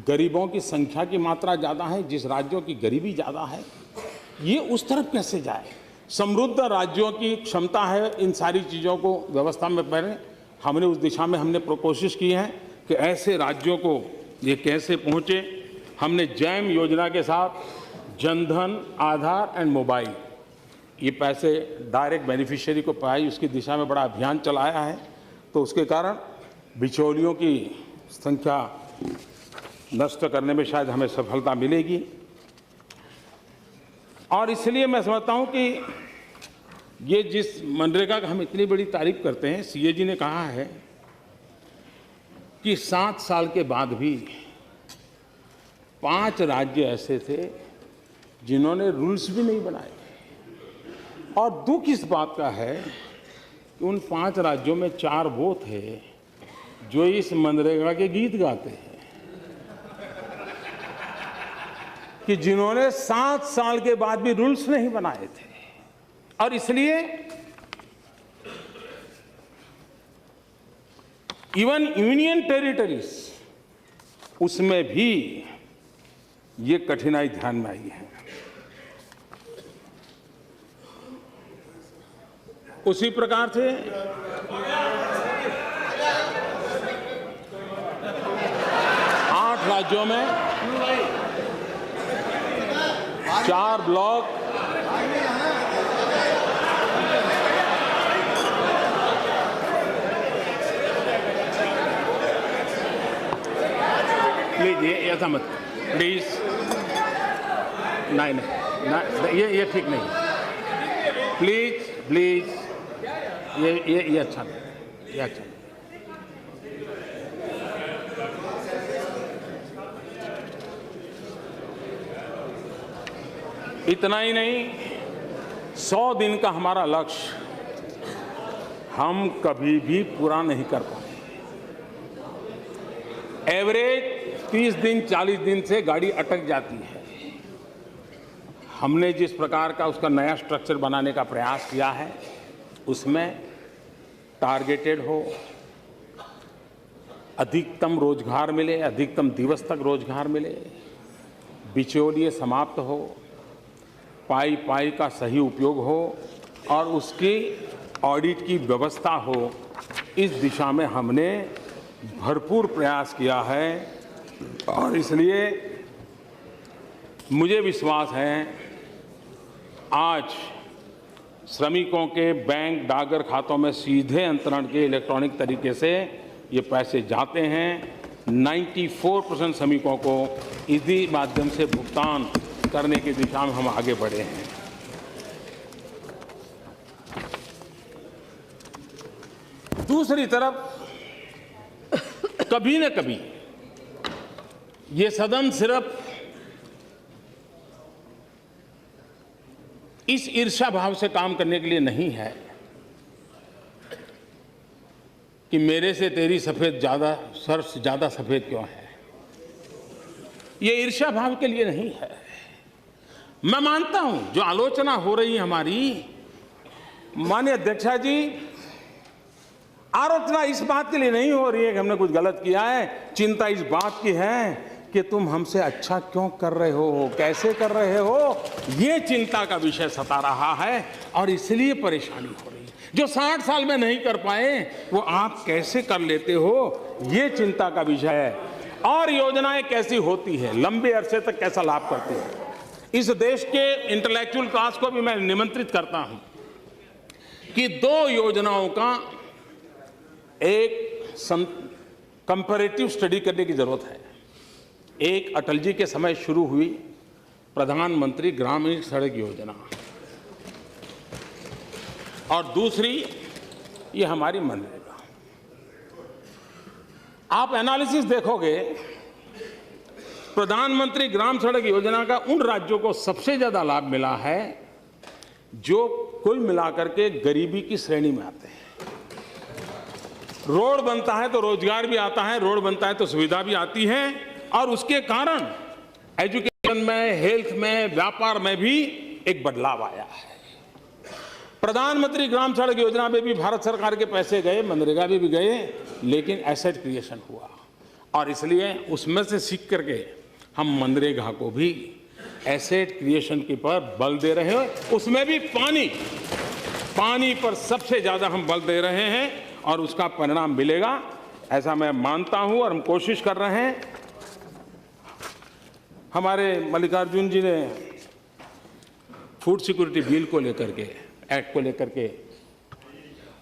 गरीबों की संख्या की मात्रा ज़्यादा है, जिस राज्यों की गरीबी ज़्यादा है, ये उस तरफ कैसे जाए। समृद्ध राज्यों की क्षमता है इन सारी चीज़ों को व्यवस्था में पहले हमने उस दिशा में हमने कोशिश की है कि ऐसे राज्यों को ये कैसे पहुँचे। हमने जैम योजना के साथ जनधन, आधार एंड मोबाइल, ये पैसे डायरेक्ट बेनिफिशियरी को पाई, उसकी दिशा में बड़ा अभियान चलाया है। तो उसके कारण बिचौलियों की संख्या नष्ट करने में शायद हमें सफलता मिलेगी। और इसलिए मैं समझता हूं कि ये जिस मनरेगा का हम इतनी बड़ी तारीफ करते हैं, सीएजी ने कहा है कि 7 साल के बाद भी 5 राज्य ऐसे थे जिन्होंने रूल्स भी नहीं बनाए। और दुख इस बात का है कि उन 5 राज्यों में 4 वो थे जो इस मनरेगा के गीत गाते हैं, कि जिन्होंने 7 साल के बाद भी रूल्स नहीं बनाए थे। और इसलिए इवन यूनियन टेरिटरीज, उसमें भी ये कठिनाई ध्यान में आई है। उसी प्रकार से 8 राज्यों में 4 ब्लॉक, प्लीज ये ऐसा मत, प्लीज, नहीं, ये ठीक नहीं, प्लीज प्लीज, ये अच्छा नहीं, ये अच्छा नहीं। इतना ही नहीं, 100 दिन का हमारा लक्ष्य हम कभी भी पूरा नहीं कर पाए। एवरेज 30 दिन 40 दिन से गाड़ी अटक जाती है। हमने जिस प्रकार का उसका नया स्ट्रक्चर बनाने का प्रयास किया है, उसमें टारगेटेड हो, अधिकतम रोजगार मिले, अधिकतम दिवस तक रोजगार मिले, बिचौलिए समाप्त हो, पाई पाई का सही उपयोग हो और उसकी ऑडिट की व्यवस्था हो। इस दिशा में हमने भरपूर प्रयास किया है। और इसलिए मुझे विश्वास है आज श्रमिकों के बैंक डाकघर खातों में सीधे अंतरण के इलेक्ट्रॉनिक तरीके से ये पैसे जाते हैं। 94% श्रमिकों को इसी माध्यम से भुगतान करने की दिशा में हम आगे बढ़े हैं। दूसरी तरफ कभी न कभी ये सदन सिर्फ इस ईर्ष्या भाव से काम करने के लिए नहीं है कि मेरे से तेरी सफेद ज्यादा, सर से ज्यादा सफेद क्यों है। ये ईर्ष्या भाव के लिए नहीं है। मैं मानता हूं जो आलोचना हो रही है हमारी, माननीय अध्यक्षा जी, आलोचना इस बात के लिए नहीं हो रही है कि हमने कुछ गलत किया है। चिंता इस बात की है कि तुम हमसे अच्छा क्यों कर रहे हो, कैसे कर रहे हो, ये चिंता का विषय सता रहा है और इसलिए परेशानी हो रही है। जो 60 साल में नहीं कर पाए वो आप कैसे कर लेते हो, ये चिंता का विषय है। और योजनाएं कैसी होती है, लंबे अरसे तक कैसा लाभ करती है, इस देश के इंटेलेक्चुअल क्लास को भी मैं निमंत्रित करता हूं कि 2 योजनाओं का एक कंपैरेटिव स्टडी करने की जरूरत है। एक अटल जी के समय शुरू हुई प्रधानमंत्री ग्रामीण सड़क योजना, और दूसरी ये हमारी मनरेगा। आप एनालिसिस देखोगे, प्रधानमंत्री ग्राम सड़क योजना का उन राज्यों को सबसे ज्यादा लाभ मिला है जो कुल मिलाकर के गरीबी की श्रेणी में आते हैं। रोड बनता है तो रोजगार भी आता है, रोड बनता है तो सुविधा भी आती है, और उसके कारण एजुकेशन में, हेल्थ में, व्यापार में भी एक बदलाव आया है। प्रधानमंत्री ग्राम सड़क योजना में भी भारत सरकार के पैसे गए, मनरेगा में भी गए, लेकिन एसेट क्रिएशन हुआ, और इसलिए उसमें से सीख करके हम मनरेगा को भी एसेट क्रिएशन के पर बल दे रहे हैं। उसमें भी पानी पर सबसे ज्यादा हम बल दे रहे हैं, और उसका परिणाम मिलेगा ऐसा मैं मानता हूं, और हम कोशिश कर रहे हैं। हमारे मल्लिकार्जुन जी ने फूड सिक्योरिटी बिल को लेकर के, एक्ट को लेकर के,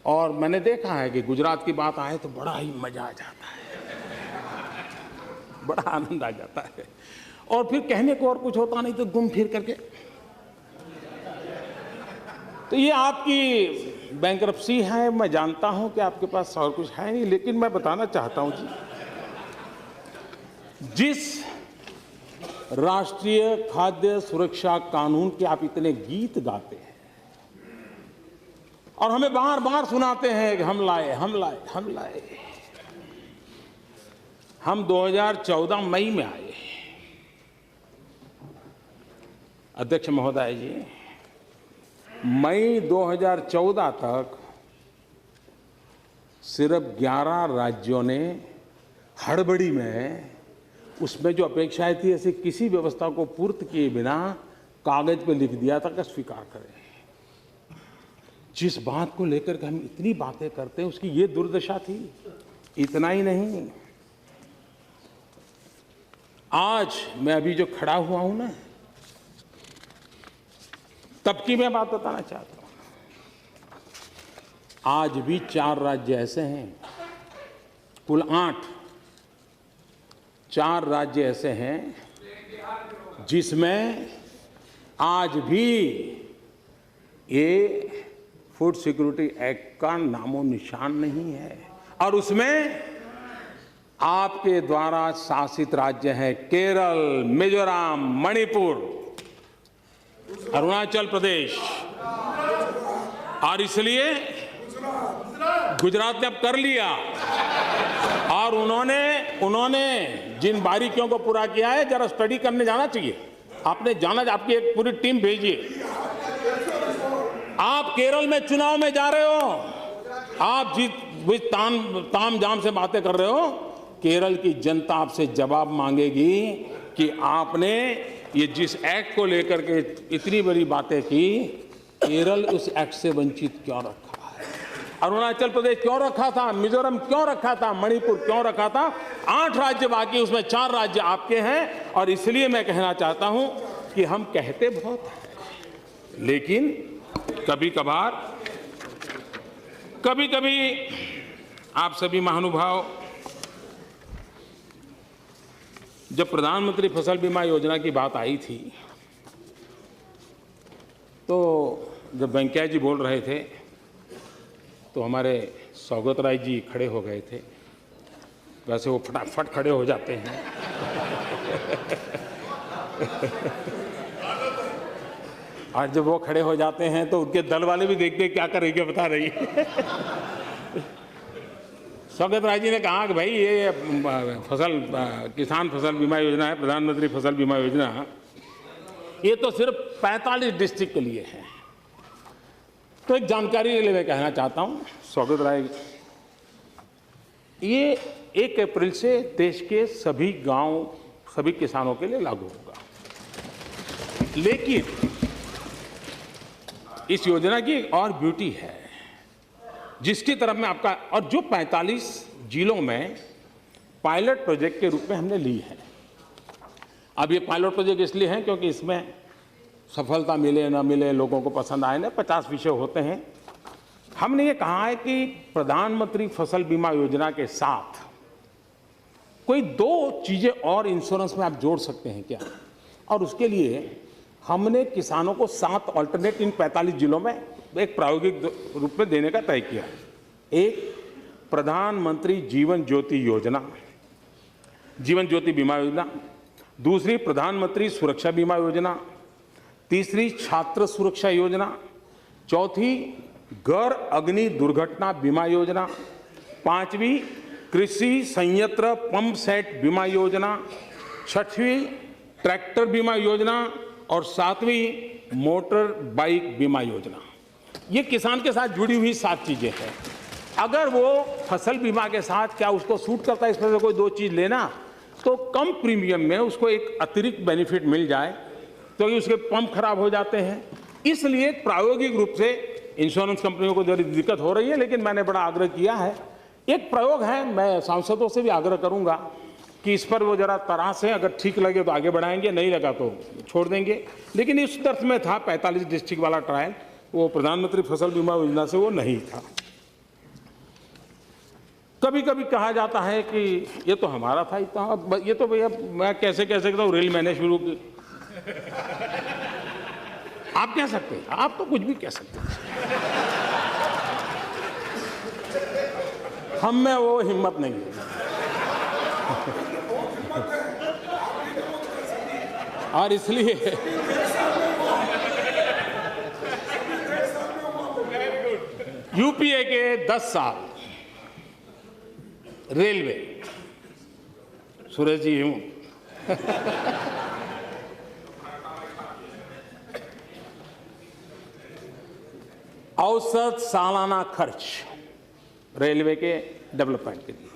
और मैंने देखा है कि गुजरात की बात आए तो बड़ा ही मजा आ जाता है, बड़ा आनंद आ जाता है, और फिर कहने को और कुछ होता नहीं तो घूम फिर करके। तो ये आपकी बैंकरप्सी है, मैं जानता हूं कि आपके पास और कुछ है नहीं, लेकिन मैं बताना चाहता हूं जी, जिस राष्ट्रीय खाद्य सुरक्षा कानून के आप इतने गीत गाते हैं और हमें बार बार सुनाते हैं कि हम लाए, हम लाए, हम लाए, हम 2014 मई में आए। अध्यक्ष महोदय जी, मई 2014 तक सिर्फ 11 राज्यों ने हड़बड़ी में उसमें जो अपेक्षाएं थी ऐसी किसी व्यवस्था को पूर्त किए बिना कागज पे लिख दिया था कि स्वीकार करें। जिस बात को लेकर के हम इतनी बातें करते हैं उसकी ये दुर्दशा थी। इतना ही नहीं, आज मैं अभी जो खड़ा हुआ हूं ना, तब की मैं बात बताना चाहता हूं। आज भी 4 राज्य ऐसे हैं, कुल 4 राज्य ऐसे हैं जिसमें आज भी ये फूड सिक्योरिटी एक्ट का नामो निशान नहीं है, और उसमें आपके द्वारा शासित राज्य हैं केरल, मिजोरम, मणिपुर, अरुणाचल प्रदेश, और इसलिए गुजरात ने अब कर लिया, और उन्होंने जिन बारीकियों को पूरा किया है जरा स्टडी करने जाना चाहिए। आपने जाना, आपकी एक पूरी टीम भेजिए। आप केरल में चुनाव में जा रहे हो, आप जिस ताम जाम से बातें कर रहे हो, केरल की जनता आपसे जवाब मांगेगी कि आपने ये जिस एक्ट को लेकर के इतनी बड़ी बातें की, केरल उस एक्ट से वंचित क्यों रखा है, अरुणाचल प्रदेश क्यों रखा था, मिजोरम क्यों रखा था, मणिपुर क्यों रखा था। 8 राज्य बाकी, उसमें 4 राज्य आपके हैं, और इसलिए मैं कहना चाहता हूं कि हम कहते बहुत हैं, लेकिन कभी कभी आप सभी महानुभाव, जब प्रधानमंत्री फसल बीमा योजना की बात आई थी तो जब वेंकैया जी बोल रहे थे तो हमारे सौगत राय जी खड़े हो गए थे। वैसे वो फटाफट खड़े हो जाते हैं और जब वो खड़े हो जाते हैं तो उनके दल वाले भी देखते क्या करेंगे, बता रही सौगत राय जी ने कहा कि भाई ये किसान फसल बीमा योजना है, प्रधानमंत्री फसल बीमा योजना, ये तो सिर्फ 45 डिस्ट्रिक्ट के लिए है। तो एक जानकारी के लिए मैं कहना चाहता हूं सौगत राय, ये 1 अप्रैल से देश के सभी गांव, सभी किसानों के लिए लागू होगा। लेकिन इस योजना की एक और ब्यूटी है जिसकी तरफ में आपका, और जो 45 जिलों में पायलट प्रोजेक्ट के रूप में हमने ली है। अब ये पायलट प्रोजेक्ट इसलिए है क्योंकि इसमें सफलता मिले ना मिले, लोगों को पसंद आए ना, 50 विषय होते हैं। हमने ये कहा है कि प्रधानमंत्री फसल बीमा योजना के साथ कोई 2 चीजें और इंश्योरेंस में आप जोड़ सकते हैं क्या, और उसके लिए हमने किसानों को 7 ऑल्टरनेट इन 45 जिलों में एक प्रायोगिक रूप में देने का तय किया। एक, प्रधानमंत्री जीवन ज्योति योजना, जीवन ज्योति बीमा योजना। दूसरी, प्रधानमंत्री सुरक्षा बीमा योजना। तीसरी, छात्र सुरक्षा योजना। चौथी, घर अग्नि दुर्घटना बीमा योजना। पांचवी, कृषि संयंत्र पंप सेट बीमा योजना। छठवीं, ट्रैक्टर बीमा योजना। और 7वीं, मोटर बाइक बीमा योजना। ये किसान के साथ जुड़ी हुई 7 चीजें हैं। अगर वो फसल बीमा के साथ क्या उसको सूट करता है इसमें से कोई 2 चीज लेना, तो कम प्रीमियम में उसको एक अतिरिक्त बेनिफिट मिल जाए, क्योंकि उसके पंप खराब हो जाते हैं। इसलिए प्रायोगिक रूप से इंश्योरेंस कंपनियों को जरूर दिक्कत हो रही है, लेकिन मैंने बड़ा आग्रह किया है। एक प्रयोग है, मैं सांसदों से भी आग्रह करूंगा कि इस पर वो जरा तरासें, अगर ठीक लगे तो आगे बढ़ाएंगे, नहीं लगा तो छोड़ देंगे। लेकिन इस दर्द में था 45 डिस्ट्रिक्ट वाला ट्रायल, वो प्रधानमंत्री फसल बीमा योजना से वो नहीं था। कभी कभी कहा जाता है कि ये तो हमारा था इतना, ये तो भैया मैं कैसे कह सकता हूँ, रेल मैंने शुरू की। आप कह सकते हैं, आप तो कुछ भी कह सकते हैं, हम में वो हिम्मत नहीं है। और इसलिए यूपीए के 10 साल रेलवे, सुरेश जी हूं, औसत सालाना खर्च रेलवे के डेवलपमेंट के लिए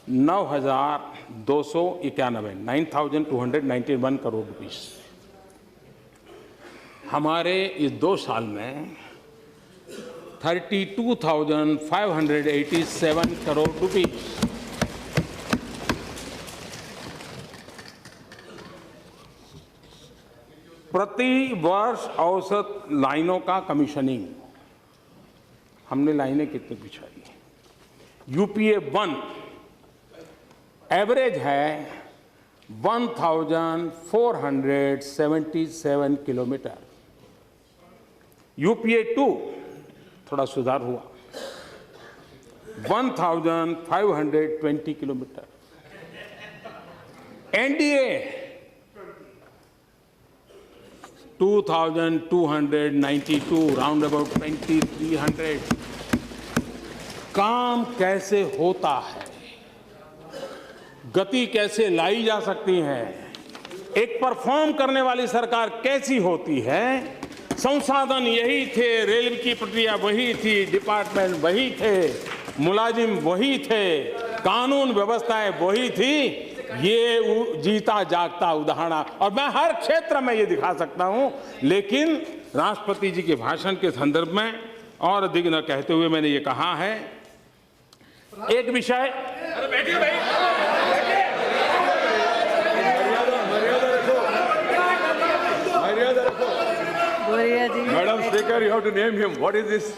9,291 करोड़ रुपीस। हमारे इस 2 साल में 32,587 करोड़ रुपीस। प्रति वर्ष औसत लाइनों का कमीशनिंग, हमने लाइनें कितनी बिछाई। यूपीए 1 एवरेज है 1,477 किलोमीटर। यूपीए 2 थोड़ा सुधार हुआ, 1,520 किलोमीटर। NDA 2,292, round about 2,300। काम कैसे होता है, गति कैसे लाई जा सकती है, एक परफॉर्म करने वाली सरकार कैसी होती है। संसाधन यही थे, रेल की प्रक्रिया वही थी, डिपार्टमेंट वही थे, मुलाजिम वही थे, कानून व्यवस्थाएं वही थी। ये जीता जागता उदाहरण, और मैं हर क्षेत्र में ये दिखा सकता हूं। लेकिन राष्ट्रपति जी के भाषण के संदर्भ में और अधिक न कहते हुए मैंने ये कहा है, एक विषय। अरे बैठिए भाई, Madam Speaker, you have to name him. What is this?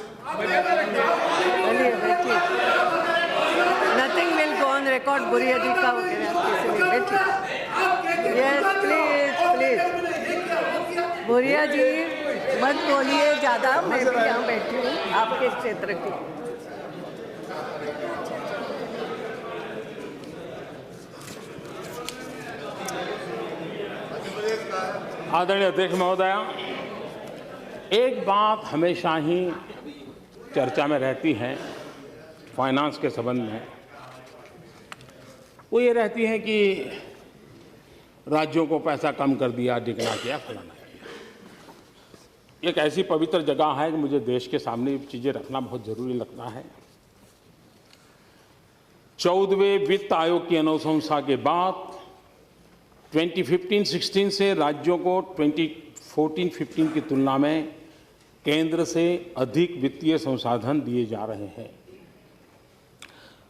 Nothing will go on record. बुरिया जी का Yes, please. बुरिया जी मत बोलिए ज़्यादा, मैं भी यहाँ बैठी हूँ आपके क्षेत्र की। आदरणीय अध्यक्ष महोदया, एक बात हमेशा ही चर्चा में रहती है फाइनेंस के संबंध में, वो ये रहती है कि राज्यों को पैसा कम कर दिया, डिगना किया, फलाना किया। एक ऐसी पवित्र जगह है कि मुझे देश के सामने ये चीज़ें रखना बहुत ज़रूरी लगता है। 14वें वित्त आयोग की अनुशंसा के बाद 2015-16 से राज्यों को 2014-15 की तुलना में केंद्र से अधिक वित्तीय संसाधन दिए जा रहे हैं।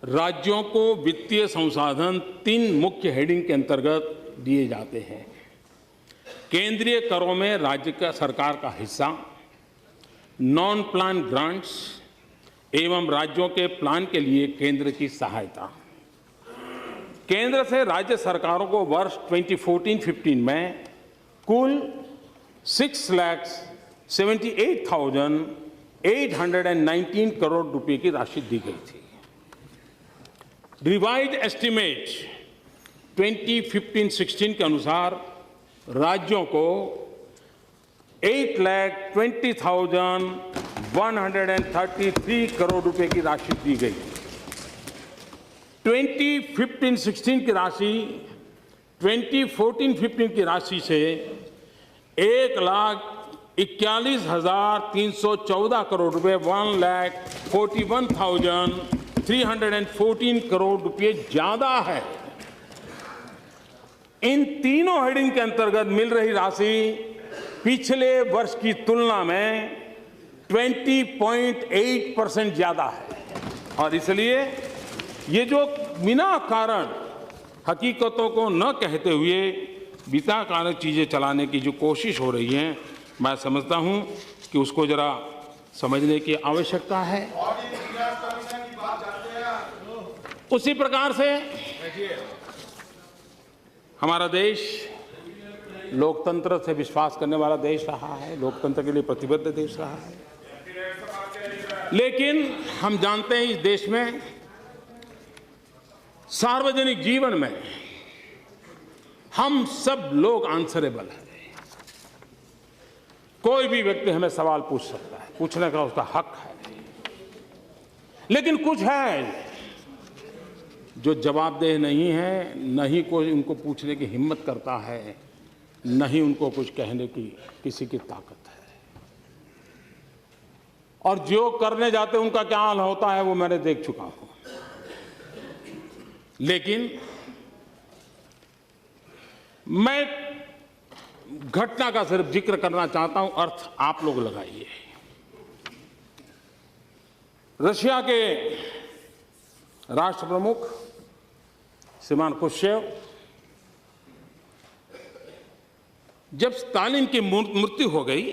राज्यों को वित्तीय संसाधन 3 मुख्य हेडिंग के अंतर्गत दिए जाते हैं। केंद्रीय करों में राज्य का सरकार का हिस्सा, नॉन प्लान ग्रांट्स एवं राज्यों के प्लान के लिए केंद्र की सहायता। केंद्र से राज्य सरकारों को वर्ष 2014-15 में कुल 6,78,819 करोड़ रुपए की राशि दी गई थी। रिवाइज्ड एस्टीमेट 2015-16 के अनुसार राज्यों को 8,20,133 करोड़ रुपए की राशि दी गई। 2015-16 की राशि 2014-15 की राशि से 1,41,314 करोड़ रुपए 1,41,314 करोड़ रुपए ज्यादा है। इन तीनों हेडिंग के अंतर्गत मिल रही राशि पिछले वर्ष की तुलना में 20.8% ज्यादा है। और इसलिए ये जो बिना कारण हकीकतों को न कहते हुए बिना कारण चीजें चलाने की जो कोशिश हो रही है, मैं समझता हूं कि उसको जरा समझने की आवश्यकता है। उसी प्रकार से हमारा देश लोकतंत्र से विश्वास करने वाला देश रहा है, लोकतंत्र के लिए प्रतिबद्ध देश रहा है। लेकिन हम जानते हैं इस देश में सार्वजनिक जीवन में हम सब लोग आंसरेबल हैं। कोई भी व्यक्ति हमें सवाल पूछ सकता है, पूछने का उसका हक है। लेकिन कुछ है जो जवाबदेह नहीं है, न ही कोई उनको पूछने की हिम्मत करता है, न ही उनको कुछ कहने की किसी की ताकत है। और जो करने जाते उनका क्या हाल होता है वो मैंने देख चुका हूं। लेकिन मैं घटना का सिर्फ जिक्र करना चाहता हूं, अर्थ आप लोग लगाइए। रशिया के राष्ट्र प्रमुख श्रीमान क्रुश्चेव जब स्टालिन की मृत्यु हो गई,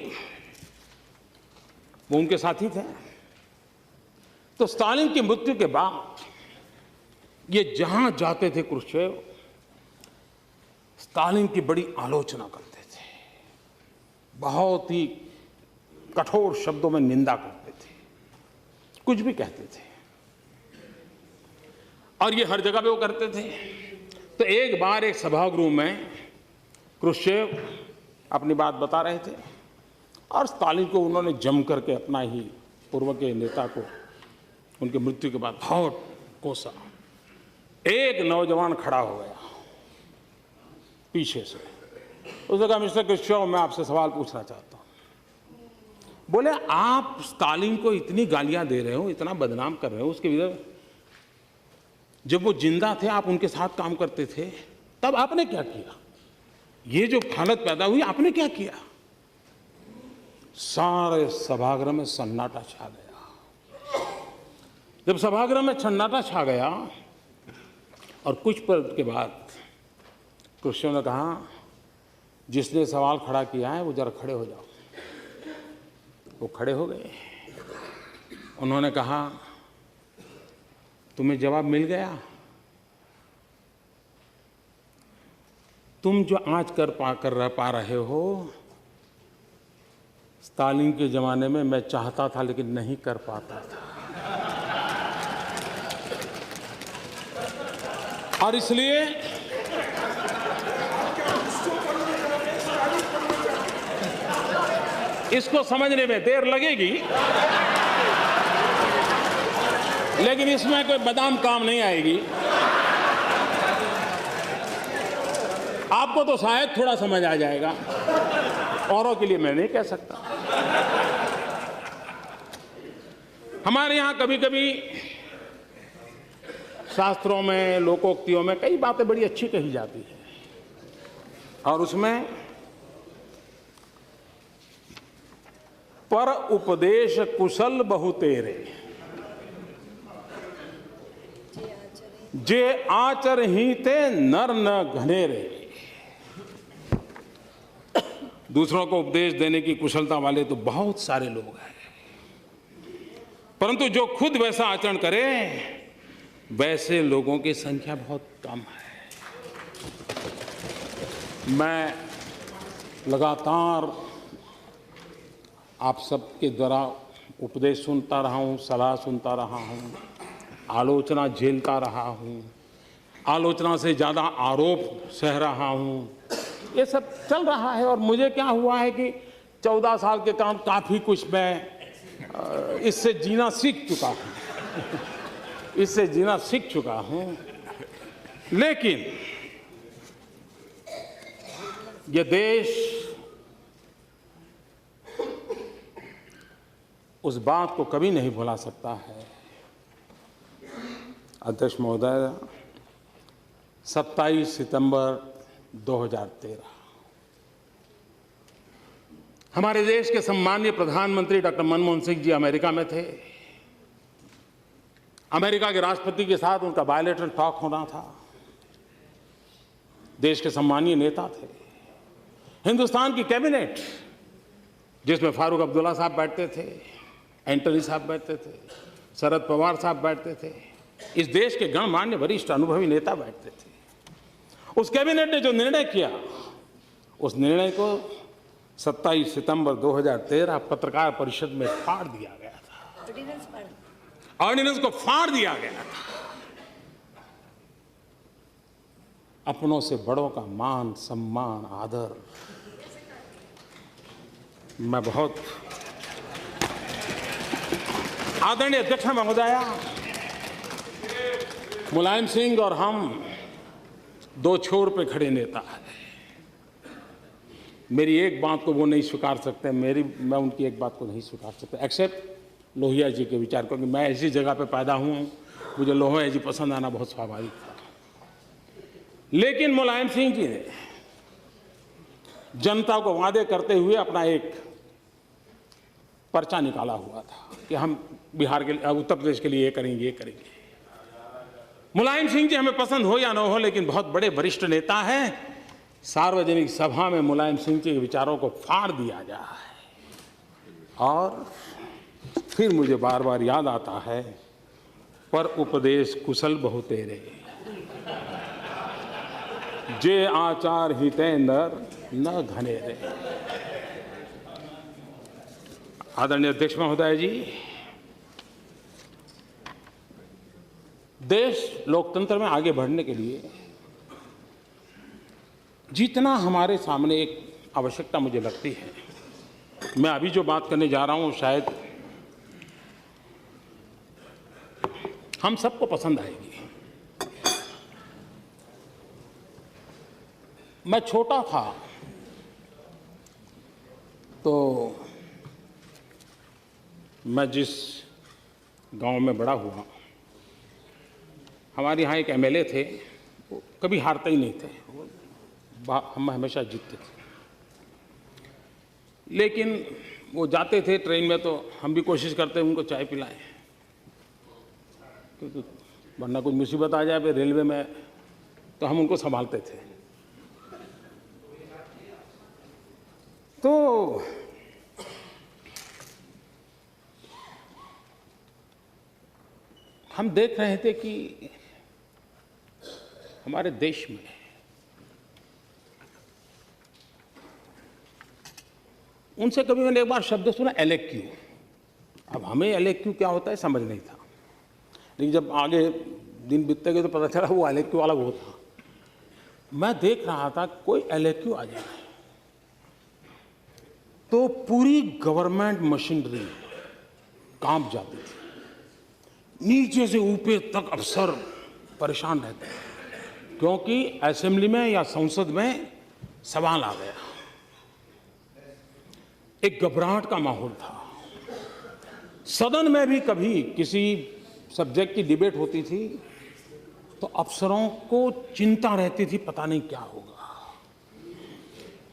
वो उनके साथी थे, तो स्टालिन की मृत्यु के बाद ये जहां जाते थे क्रुश्चेव स्टालिन की बड़ी आलोचना करते थे, बहुत ही कठोर शब्दों में निंदा करते थे, कुछ भी कहते थे। और ये हर जगह पे वो करते थे। तो एक बार एक सभागृह में क्रुश्चेव अपनी बात बता रहे थे और स्टालिन को उन्होंने जम करके अपना ही पूर्व के नेता को उनकी मृत्यु के बाद बहुत कोसा। एक नौजवान खड़ा हो गया पीछे से, उसने कहा, मिस्टर क्रुश्चेव, मैं आपसे सवाल पूछना चाहता हूं। बोले, आप स्टालिन को इतनी गालियां दे रहे हो, इतना बदनाम कर रहे हो उसके विरुद्ध, जब वो जिंदा थे आप उनके साथ काम करते थे, तब आपने क्या किया? ये जो हालत पैदा हुई आपने क्या किया? सारे सभागृह में सन्नाटा छा गया। जब सभागृह में सन्नाटा छा गया और कुछ पल के बाद क्रुश्चेव ने कहा, जिसने सवाल खड़ा किया है वो जरा खड़े हो जाओ। वो खड़े हो गए। उन्होंने कहा, तुम्हें जवाब मिल गया? तुम जो आज कर पा रहे हो, स्टालिन के जमाने में मैं चाहता था लेकिन नहीं कर पाता था। और इसलिए इसको समझने में देर लगेगी, लेकिन इसमें कोई बादाम काम नहीं आएगी। आपको तो शायद थोड़ा समझ आ जाएगा, औरों के लिए मैं नहीं कह सकता। हमारे यहां कभी कभी शास्त्रों में, लोकोक्तियों में कई बातें बड़ी अच्छी कही जाती है, और उसमें पर उपदेश कुशल बहु तेरे, जे आचर ही ते नर न घनेरे। दूसरों को उपदेश देने की कुशलता वाले तो बहुत सारे लोग हैं, परंतु जो खुद वैसा आचरण करे वैसे लोगों की संख्या बहुत कम है। मैं लगातार आप सबके द्वारा उपदेश सुनता रहा हूँ, सलाह सुनता रहा हूँ, आलोचना झेलता रहा हूँ, आलोचना से ज़्यादा आरोप सह रहा हूँ। ये सब चल रहा है और मुझे क्या हुआ है कि 14 साल के काम काफ़ी कुछ मैं इससे जीना सीख चुका हूँ इससे जीना सीख चुका हूँ। लेकिन ये देश उस बात को कभी नहीं भुला सकता है। अध्यक्ष महोदय, 27 सितंबर 2013 हमारे देश के सम्मानीय प्रधानमंत्री डॉक्टर मनमोहन सिंह जी अमेरिका में थे। अमेरिका के राष्ट्रपति के साथ उनका बायलैटरल टॉक होना था। देश के सम्मानीय नेता थे। हिंदुस्तान की कैबिनेट जिसमें फारूक अब्दुल्ला साहब बैठते थे, एंटनी साहब बैठते थे, शरद पवार साहब बैठते थे, इस देश के गणमान्य वरिष्ठ अनुभवी नेता बैठते थे। उस कैबिनेट ने जो निर्णय किया, उस निर्णय को 27 सितंबर 2013 पत्रकार परिषद में फाड़ दिया गया था। ऑर्डिनेंस को फाड़ दिया गया था। अपनों से बड़ों का मान, सम्मान, आदर, मैं बहुत आदरणीय अध्यक्ष महोदया, मुलायम सिंह और हम दो छोर पे खड़े नेता हैं। मेरी एक बात को वो नहीं स्वीकार सकते, मैं उनकी एक बात को नहीं स्वीकार सकता, एक्सेप्ट लोहिया जी के विचार, क्योंकि मैं ऐसी जगह पे पैदा हुआ हूँ, मुझे लोहिया जी पसंद आना बहुत स्वाभाविक था। लेकिन मुलायम सिंह जी ने जनता को वादे करते हुए अपना एक पर्चा निकाला हुआ था कि हम बिहार के, उत्तर प्रदेश के लिए ये करेंगे, ये करेंगे। मुलायम सिंह जी हमें पसंद हो या न हो, लेकिन बहुत बड़े वरिष्ठ नेता हैं। सार्वजनिक सभा में मुलायम सिंह जी के विचारों को फाड़ दिया गया है। और फिर मुझे बार बार याद आता है, पर उपदेश कुशल बहु तेरे, जे आचार हितेंद्र न घनेरे। आदरणीय अध्यक्ष महोदय जी, देश लोकतंत्र में आगे बढ़ने के लिए जितना हमारे सामने एक आवश्यकता मुझे लगती है, मैं अभी जो बात करने जा रहा हूं शायद हम सबको पसंद आएगी। मैं छोटा था तो मैं जिस गांव में बड़ा हुआ, हमारे यहाँ एक एमएलए थे, वो कभी हारते ही नहीं थे, हम हमेशा जीतते थे। लेकिन वो जाते थे ट्रेन में तो हम भी कोशिश करते उनको चाय पिलाएं, क्योंकि वरना कोई मुसीबत आ जाए फिर रेलवे में, तो हम उनको संभालते थे। तो हम देख रहे थे कि हमारे देश में उनसे कभी मैंने एक बार शब्द सुना, एलएक्यू। अब हमें एलएक्यू क्या होता है समझ नहीं था, लेकिन जब आगे दिन बीतते गए तो पता चला वो एलएक्यू अलग होता। मैं देख रहा था कोई एलएक्यू आ जाए तो पूरी गवर्नमेंट मशीनरी कांप जाती थी, नीचे से ऊपर तक अफसर परेशान रहते हैं, क्योंकि असेंबली में या संसद में सवाल आ गया। एक घबराहट का माहौल था। सदन में भी कभी किसी सब्जेक्ट की डिबेट होती थी तो अफसरों को चिंता रहती थी, पता नहीं क्या होगा।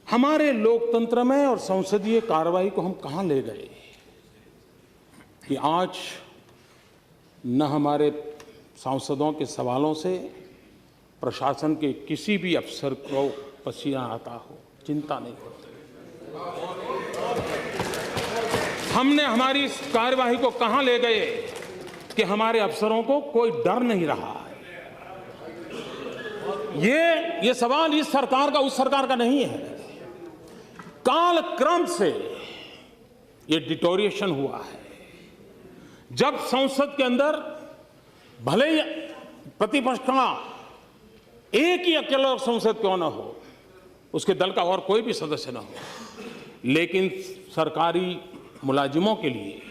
हमारे लोकतंत्र में और संसदीय कार्रवाई को हम कहां ले गए कि आज न हमारे सांसदों के सवालों से प्रशासन के किसी भी अफसर को पसीना आता हो, चिंता नहीं होती। हमने हमारी इस कार्यवाही को कहां ले गए कि हमारे अफसरों को कोई डर नहीं रहा है। ये सवाल इस सरकार का उस सरकार का नहीं है। कालक्रम से ये डिटोरिएशन हुआ है। जब संसद के अंदर भले ही प्रतिपक्ष का एक ही अकेला संसद क्यों ना हो, उसके दल का और कोई भी सदस्य ना हो, लेकिन सरकारी मुलाजिमों के लिए,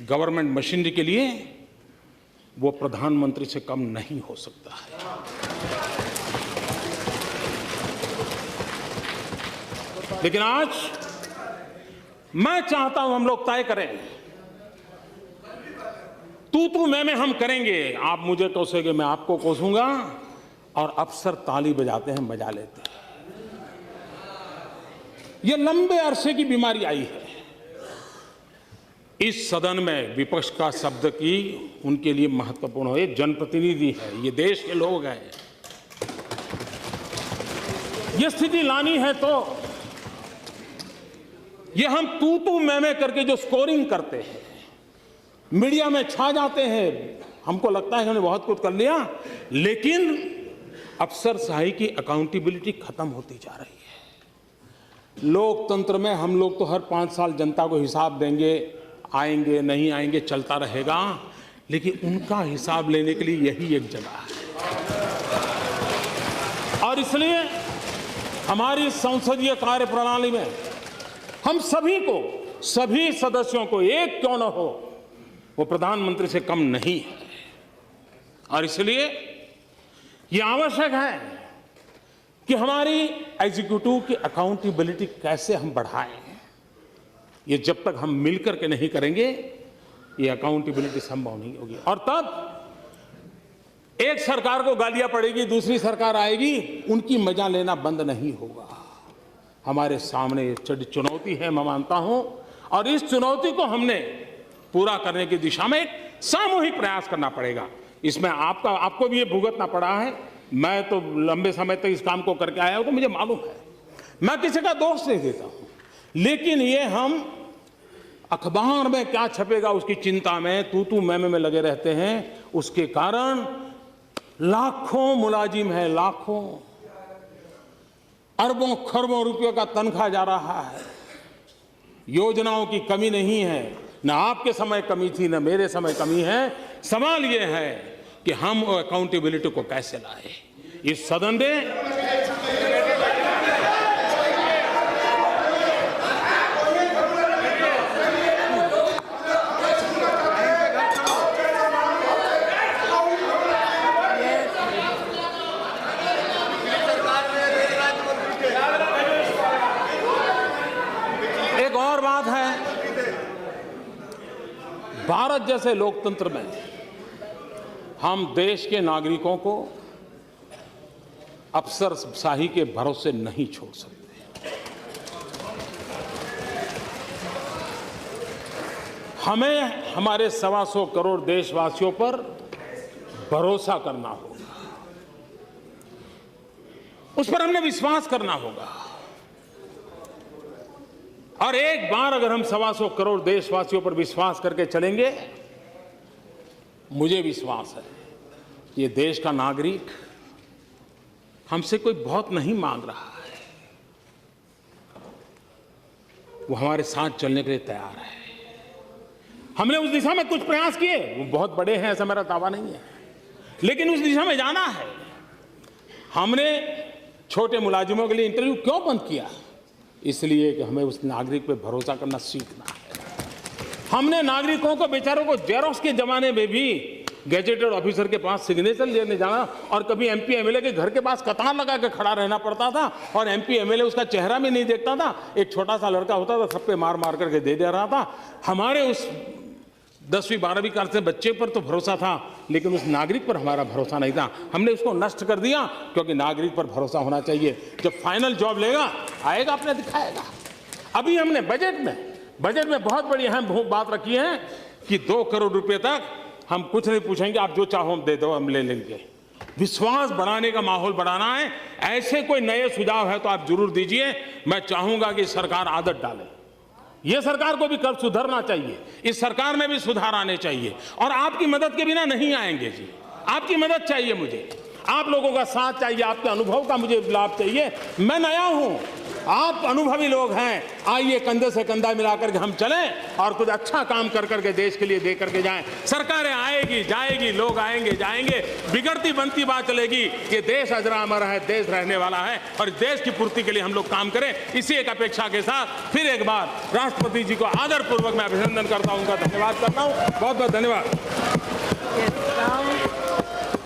गवर्नमेंट मशीनरी के लिए वो प्रधानमंत्री से कम नहीं हो सकता है। लेकिन आज मैं चाहता हूं हम लोग तय करें, तू मैं हम करेंगे। आप मुझे कोसेंगे, मैं आपको कोसूंगा, और अफसर ताली बजाते हैं, मजा लेते हैं। यह लंबे अरसे की बीमारी आई है। इस सदन में विपक्ष का शब्द की उनके लिए महत्वपूर्ण हो। ये जनप्रतिनिधि है, ये देश के लोग हैं। ये स्थिति लानी है तो ये हम तू मैं करके जो स्कोरिंग करते हैं, मीडिया में छा जाते हैं, हमको लगता है हमने बहुत कुछ कर लिया, लेकिन अफसरशाही की अकाउंटेबिलिटी खत्म होती जा रही है। लोकतंत्र में हम लोग तो हर 5 साल जनता को हिसाब देंगे, आएंगे नहीं आएंगे चलता रहेगा, लेकिन उनका हिसाब लेने के लिए यही एक जगह है। और इसलिए हमारी संसदीय कार्यप्रणाली में हम सभी को, सभी सदस्यों को, एक क्यों न हो, वो प्रधानमंत्री से कम नहीं है। और इसलिए ये आवश्यक है कि हमारी एग्जीक्यूटिव की अकाउंटेबिलिटी कैसे हम बढ़ाएं। ये जब तक हम मिलकर के नहीं करेंगे, ये अकाउंटेबिलिटी संभव नहीं होगी। और तब एक सरकार को गालियां पड़ेगी, दूसरी सरकार आएगी, उनकी मजा लेना बंद नहीं होगा। हमारे सामने ये चुनौती है, मैं मानता हूं, और इस चुनौती को हमने पूरा करने की दिशा में एक सामूहिक प्रयास करना पड़ेगा। इसमें आपको भी ये भुगतना पड़ा है। मैं तो लंबे समय तक इस काम को करके आया हूं, तो मुझे मालूम है। मैं किसी का दोष नहीं देता हूं, लेकिन ये हम अखबार में क्या छपेगा उसकी चिंता में, तू मैं में लगे रहते हैं। उसके कारण लाखों मुलाजिम है, लाखों, अरबों खरबों रुपयों का तनख्वाह जा रहा है। योजनाओं की कमी नहीं है, न आपके समय कमी थी, न मेरे समय कमी है। सवाल यह है कि हम अकाउंटेबिलिटी को कैसे लाए। इस सदन में एक और बात है, भारत जैसे लोकतंत्र में हम देश के नागरिकों को अफसरशाही के भरोसे नहीं छोड़ सकते। हमें हमारे 125 करोड़ देशवासियों पर भरोसा करना होगा, उस पर हमने विश्वास करना होगा। और एक बार अगर हम 125 करोड़ देशवासियों पर विश्वास करके चलेंगे, मुझे विश्वास है कि ये देश का नागरिक हमसे कोई बहुत नहीं मांग रहा है, वो हमारे साथ चलने के लिए तैयार है। हमने उस दिशा में कुछ प्रयास किए, वो बहुत बड़े हैं ऐसा मेरा दावा नहीं है, लेकिन उस दिशा में जाना है। हमने छोटे मुलाजिमों के लिए इंटरव्यू क्यों बंद किया? इसलिए कि हमें उस नागरिक पे भरोसा करना सीखना है। हमने नागरिकों को, बेचारों को, जेरोक्स के जमाने में भी गैजेटेड ऑफिसर के पास सिग्नेचर लेने जाना, और कभी एमपी एमएलए के घर के पास कतार लगा के खड़ा रहना पड़ता था, और एमपी एमएलए उसका चेहरा भी नहीं देखता था। एक छोटा सा लड़का होता था, सब पे मार मार करके दे रहा था। हमारे उस 10वीं 12वीं क्लास के बच्चे पर तो भरोसा था, लेकिन उस नागरिक पर हमारा भरोसा नहीं था। हमने उसको नष्ट कर दिया, क्योंकि नागरिक पर भरोसा होना चाहिए। जब फाइनल जॉब लेगा, आएगा, अपने दिखाएगा। अभी हमने बजट में बहुत बड़ी अहम बात रखी है कि 2 करोड़ रुपए तक हम कुछ नहीं पूछेंगे, आप जो चाहो हम दे दो, हम ले लेंगे। विश्वास बढ़ाने का माहौल बढ़ाना है। ऐसे कोई नए सुझाव है तो आप जरूर दीजिए। मैं चाहूंगा कि सरकार आदत डाले। ये सरकार को भी कल सुधरना चाहिए, इस सरकार में भी सुधार आने चाहिए और आपकी मदद के बिना नहीं आएंगे जी। आपकी मदद चाहिए मुझे, आप लोगों का साथ चाहिए, आपके अनुभव का मुझे लाभ चाहिए। मैं नया हूं, आप अनुभवी लोग हैं। आइए कंधे से कंधा मिलाकर के हम चलें और कुछ अच्छा काम कर करके देश के लिए दे करके जाएं। सरकारें आएगी जाएगी, लोग आएंगे जाएंगे, बिगड़ती बनती बात चलेगी। ये देश अजरा अमर है, देश रहने वाला है और देश की पूर्ति के लिए हम लोग काम करें। इसी एक अपेक्षा के साथ फिर एक बार राष्ट्रपति जी को आदरपूर्वक मैं अभिनंदन करता हूं, उनका धन्यवाद करता हूं। बहुत बहुत धन्यवाद।